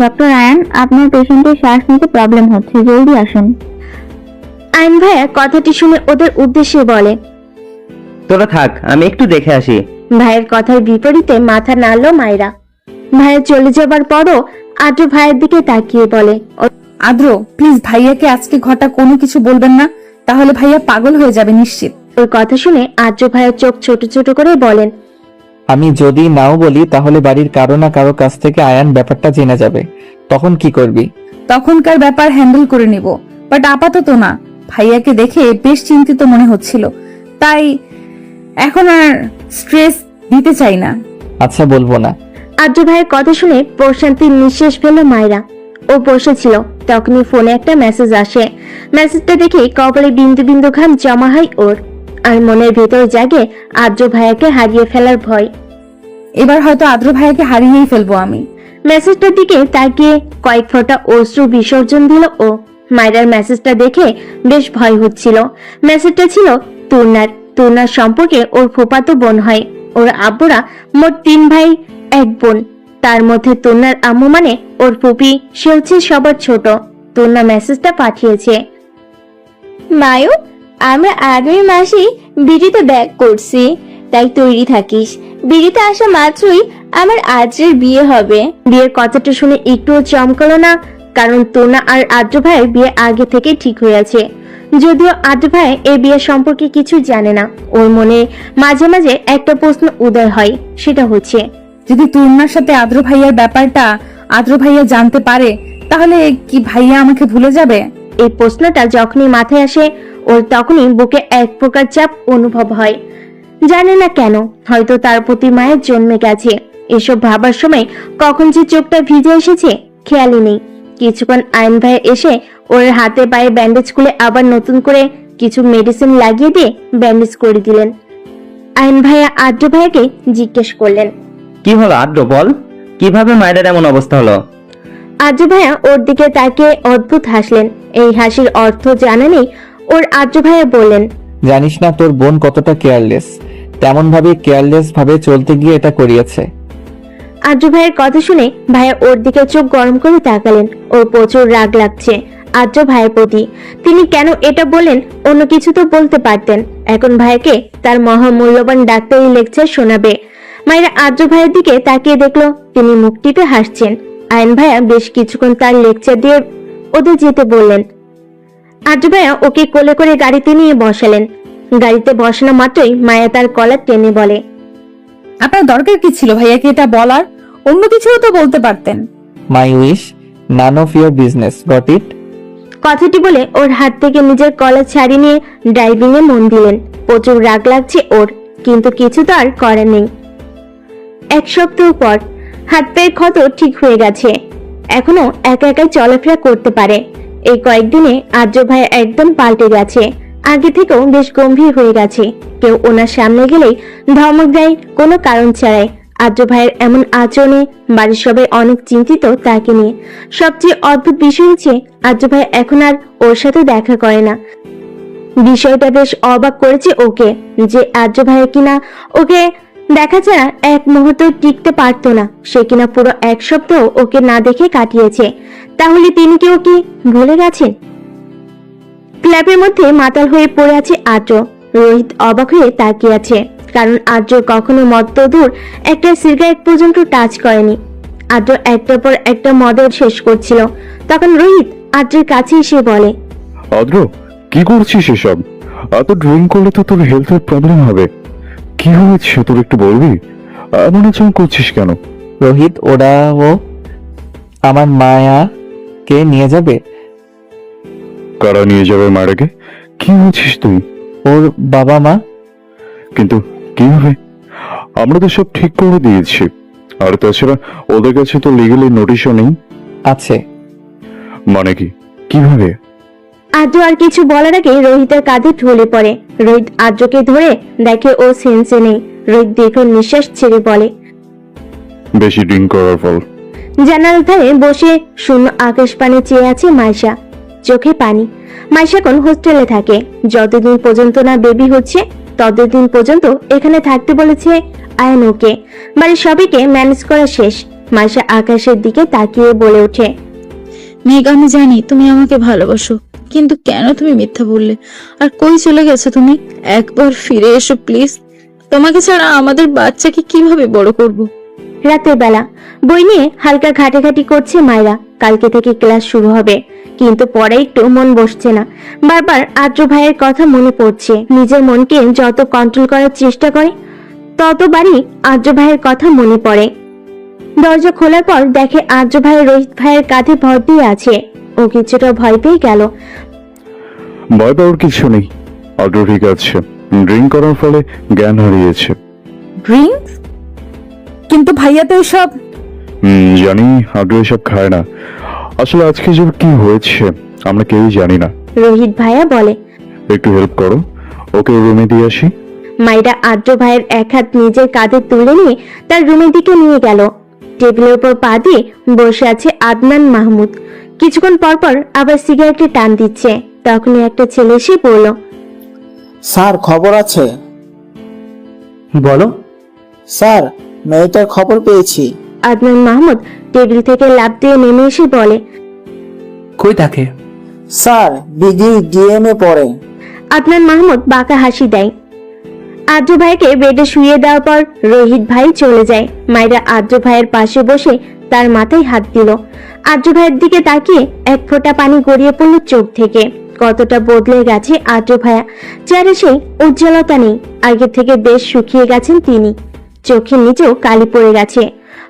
ডক্টর আয়ান, আপনার পেশেন্টের শ্বাস নিতে প্রবলেম হচ্ছে, জলদি আসুন। আয়ন ভাইয়া কথাটি শুনে ওদের উদ্দেশ্যে বলে, তোরা থাক, আমি একটু দেখে আসি। ভাইয়ের কথার বিপরীতে মাথা নাড়ল মায়েরা। ভাইয়া চলে যাবার পরও আদ্র ভাইয়ের দিকে তাকিয়ে বলে, আদ্র, প্লিজ ভাইয়াকে আজকে ঘটা কোনো কিছু বলবেন না, তাহলে ভাইয়া পাগল হয়ে যাবে নিশ্চিত। ওই কথা শুনে আদ্র ভাইয়ের চোখ ছোট ছোট করে বলেন, আমি যদি নাও বলি তাহলে বাড়ির কারো না কারো কাছ থেকে আয়ান ব্যাপারটা জেনে যাবে, তখন কি করবি? তখনকার ব্যাপার হ্যান্ডেল করে নিব, বাট আপাতত না। ভাইয়াকে দেখে বেশ চিন্তিত মনে হচ্ছিল, তাই এখন আর স্ট্রেস দিতে চাই না। আচ্ছা, বলবো না। আদ্র ভাইয়ের কথা শুনে প্রশান্তির নিঃশ্বাস ফেল মায়েরা। ও বসেছিল, তখনই ফোনে একটা মেসেজ আসে। মেসেজটা দেখে কপালে বিন্দু বিন্দু ঘাম জমা হয় ওর, আর মনের ভেতর জাগে আদ্র ভাইয়াকে হারিয়ে ফেলার ভয়। এবার হয়তো আদ্র ভাইয়াকে হারিয়েই ফেলবো আমি। মেসেজটার দিকে তাকিয়ে কয়েক ফোঁটা অশ্রু বিসর্জন দিল ও। মায়েরার মেসেজটা দেখে বেশ ভয় হচ্ছিল। মেসেজটা ছিল তুর্নার সম্পর্কে ওর ফুফাতো বোন হয়। ওর আব্বুরা মোট 3 ভাই 1 বোন। তার মধ্যে তুর্নার আম্মু মানে ওর ফুপি, সে হচ্ছে সবার ছোট। তুর্না মেসেজটা পাঠিয়েছে, মায়ু, আমরা আগামী মাসেই বিড়িতে ব্যাক করছি, তাই তৈরি থাকিস। বিড়িতে আসা মাত্রই আমার আদ্রের বিয়ে হবে। বিয়ের কথাটা শুনে একটুও চমকালো না, কারণ তুর্না আর আদ্র ভাইয়ের বিয়ে আগে থেকে ঠিক হয়ে আছে। যদিও আদ্র ভাই এই বিয়ে সম্পর্কে কিছু জানে না, ওর মনে মাঝে মাঝে একটা প্রশ্ন উদয় হয়, সেটা হচ্ছে যদি তুর্নার সাথে আদ্র ভাইয়ার ব্যাপারটা আদ্র ভাইয়া জানতে পারে, তাহলে কি ভাইয়া আমাকে ভুলে যাবে? এই প্রশ্নটা যখনই মাথায় আসে ওর তখনই বুকে এক প্রকার চাপ অনুভব হয়। জানে না কেন, হয়তো তার প্রতি মায়ের জন্মে গেছে। এসব ভাবার সময় কখন যে চোখটা ভিজে এসেছে খেয়ালই নেই। কিছুক্ষণ আয়ন ভাই এসে ওর হাতে পায়ে ব্যান্ডেজ খুলে আবার নতুন করে কিছু মেডিসিন লাগিয়ে দিয়ে ব্যান্ডেজ করে দিলেন। আয়ন ভাইয়া আদ্র ভাইয়াকে জিজ্ঞেস করলেন, কি হলো আদ্র, বল, কিভাবে মায়েরার এমন অবস্থা হলো? আদ্র ভাইয়া ওর দিকে তাকিয়ে অদ্ভুত হাসলেন। এই হাসির অর্থ জানা নেই ওর। আদ্র ভাইয়া বললেন, জানিস না তোর বোন কতটা কেয়ারলেস, তেমন ভাবে কেয়ারলেস ভাবে চলতে গিয়ে এটা করিয়েছে। আদ্র ভাইয়ের কথা শুনে ভাইয়া ওর দিকে চোখ গরম করে তাকালেন। ওর প্রচুর রাগ লাগছে আদ্র ভাইয়ের প্রতি। তিনি কেন এটা বলেন, অন্য কিছু তো বলতে পারতেন। এখন ভাইয়াকে তার মহামূল্যবান ডাক্তারি লেকচার শোনাবে। মায়েরা আদ্র ভাইয়ের দিকে তাকিয়ে দেখলো তিনি মুখ টিপে হাসছেন। আয়ন ভাইয়া বেশ কিছুক্ষণ তার লেকচার দিয়ে ওদের যেতে বললেন। আদ্র ভাইয়া ওকে কোলে করে গাড়িতে নিয়ে বসালেন। গাড়িতে বসানো মাত্রই মায়া তার কলার টেনে বলে, আপনার দরকার কি ছিল ভাইয়াকে এটা বলার? অন্য কিছুও তো বলতে পারতেন। My wish, none of your business, got it? কথাটি বলে ওর হাত থেকে নিজের কলার ছাড়িয়ে নিয়ে ড্রাইভিং এ মন দিলেন। প্রচুর রাগ লাগছে ওর, কিন্তু কিছু তো আর করার নেই। 1 সপ্তাহ পর হাত পায়ের ক্ষত ঠিক হয়ে গেছে, এখনো একা একাই চলাফেরা করতে পারে। এই কয়েকদিনে আদ্র ভাই একদম পাল্টে গেছে, আগে থেকেও বেশ গম্ভীর হয়ে গেছে। কেউ ওনার সামনে গেলেই ধমক দেয় কোনো কারণ ছাড়াই। আদ্র ভাইয়ের এমন আচরণে বাড়ির সবাই অনেক চিন্তিত তাকে নিয়ে। সবচেয়ে অদ্ভুত বিষয় হচ্ছে আদ্র ভাই এখন আর ওর সাথে দেখা করে না। বিষয়টা বেশ অবাক করেছে ওকে, যে আদ্র ভাই কিনা ওকে দেখা ছাড়া এক মুহূর্ত টিকতে পারতো না। সে কিনা পুরো 1 সপ্তাহ ওকে না দেখে কাটিয়েছে। তাহলে তিনি কি ওকে ভুলে গেছেন? ক্লাবের মধ্যে মাতাল হয়ে পড়ে আছে আদ্র। রোহিত অবাক হয়ে তাকিয়ে আছে, কারণ আদ্র কখনো মদ্য দূর একটা সিগারেট পর্যন্ত টাচ করেনি। আদ্র একটার পর একটা মদের শেষ করছিল, তখন রোহিত আদ্রের কাছে এসে বলে, আদ্র, কি করছিস এসব? এত ড্রিঙ্ক করলে তো তোর হেলথের প্রবলেম হবে। কি হয়েছে তোর, একটু বলবি? এমন আচরণ করছিস কেন? রোহিত, ওরা আমার মায়াকে নিয়ে যাবে। কারা নিয়ে যাবে মায়েরাকে? কি হয়েছিস তুই? ওর বাবা মা। কিন্তু কিভাবে? আমরা তো সব ঠিক করে দিয়েছি। আর তাছাড়া ওদের কাছে তো লিগালি নোটিশও নেই। আছে। মানে কি? কিভাবে? আদ্র আর কিছু বলার আগে রোহিতের কাঁধে ঢলে পড়ে। রোহিত আদ্রকে ধরে দেখে ও সেন্সে নেই। রোহিত দীর্ঘ নিঃশ্বাস ছেড়ে বলে, বেশি ড্রিঙ্ক করার ফল। জানালার ধারে বসে শূন্য আকাশ পানে চেয়ে আছে মাইশা, চোখে পানি। মাইশা এখন হোস্টেলে থাকে। যতদিন পর্যন্ত না বেবি হচ্ছে ততদিন পর্যন্ত এখানে থাকতে বলেছে আয়ন ওকে। বাড়ির সবাইকে ম্যানেজ করা শেষ। মাইশা আকাশের দিকে তাকিয়ে বলে ওঠে, মেঘ, আমি জানি তুমি আমাকে ভালোবাসো, কিন্তু কেন তুমি মিথ্যা বললে? আর কই চলে গেছো তুমি? একবার ফিরে এসো প্লিজ। তোমাকে ছাড়া আমাদের বাচ্চাকে কিভাবে বড় করব? রাতের বেলা বই নিয়ে হালকা ঘাটাঘাটি করছে মায়েরা। কালকে থেকে ক্লাস শুরু হবে, কিন্তু পরে একটু মন বসছে না। বারবার আদ্র ভাইয়ের কথা মনে পড়ছে। নিজের মনকে যত কন্ট্রোল করার চেষ্টা করে ততবারই আদ্র ভাইয়ের কথা মনে পড়ে। দরজা খোলার পর দেখে আদ্র ভাই রোহিত ভাইয়ের কাঁধে ভর দিয়ে আছে। ও কিছুটা ভয় পেয়ে গেল। ভয় পাওয়ার কিছু নেই, আদ্র ঠিক আছে। ড্রিঙ্ক করার ফলে জ্ঞান হারিয়েছে। ড্রিঙ্ক? কিন্তু ভাইয়া তো এসব। জানি আদ্র এসব খায় না। আসলে আজকে যে কি হয়েছে আমরা কেউই জানি না। রোহিত ভাইয়া বলে, একটু হেল্প করো, ওকে রুমে দিয়ে আসি। মাইরা আদ্র ভাইয়ের এক হাত নিজের কাঁধে তুলে নিয়ে তার রুমের দিকে নিয়ে গেল। টেবিলের উপর পা দিয়ে বসে আছে আদনান মাহমুদ। কিছুক্ষণ পর পর আবার সিগারেটে টান দিচ্ছে। তখনই একটা ছেলে এসে বলল, স্যার খবর আছে। বলো। স্যার, মেয়েটার খবর পেয়েছি। আদনান মাহমুদ টেবিল থেকে লাফ দিয়ে নেমে এসে বলে, কই তাকে? স্যার, বিডি ডিএমএ পড়ে। আদনান মাহমুদ বাঁকা হাসি দেয়। আদ্র ভাইকে বেডে শুয়ে দেওয়ার পর রোহিত ভাই চলে যায়। মায়েরা আদ্র ভাইয়ের পাশে বসে তার মাথায় হাত দিল। আদ্র ভাইয়ের দিকে তাকিয়ে এক ফোঁটা পানি গড়িয়ে পড়ল চোখ থেকে। কতটা বদলে গেছে আদ্র ভাইয়া। চেহারা সেই উজ্জ্বলতা নেই। আগে থেকে বেশ শুকিয়ে গেছেন তিনি। চোখের নিচেও কালি পড়ে গেছে।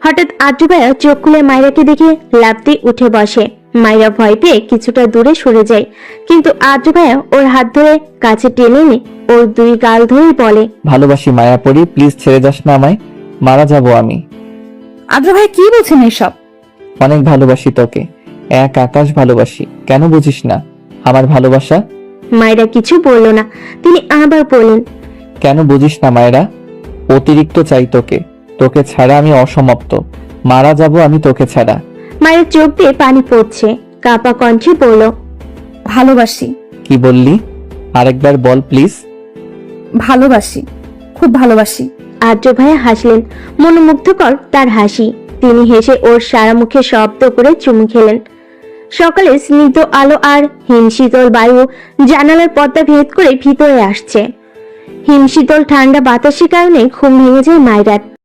হঠাৎ আদ্র ভাইয়া চোখ খুলে মায়েরাকে দেখে লাফ দিয়ে উঠে বসে। মায়েরা ভয় পেয়ে কিছুটা দূরে সরে যায়, কিন্তু আদ্র ভাইয়া ওর হাত ধরে কাছে টেনে এনে ওর দুই গাল ধরে বলে, ভালোবাসি মায়াপরি, প্লিজ ছেড়ে যাস না আমায়, মারা যাব আমি। আদ্র ভাই কি বলছেন এসব? অনেক ভালোবাসি তোকে, এক আকাশ ভালোবাসি। কেন বুঝিস না আমার ভালোবাসা? মায়েরা কিছু বলল না। তিনি আবার বললেন, কেন বুঝিস না মায়েরা? অতিরিক্ত চাই তোকে, তোকে ছাড়া আমি অসমাপ্ত, মারা যাব আমি তোকে ছাড়া। মায়ের চোখ দিয়ে পানি পড়ছে। কাপা কণ্ঠে বলল, ভালোবাসি। কি বললি? আরেকবার বল প্লিজ। ভালোবাসি, খুব ভালোবাসি। আদ্র ভাইয়া হাসলেন। মনোমুগ্ধকর তার হাসি। তিনি হেসে ওর সারা মুখে শব্দ করে চুমু খেলেন। সকালে স্নিগ্ধ আলো আর হিমশীতল বায়ু জানালার পর্দা ভেদ করে ভিতরে আসছে। হিমশীতল ঠান্ডা বাতাসের কারণে ঘুম ভেঙে যায় মায়েরার।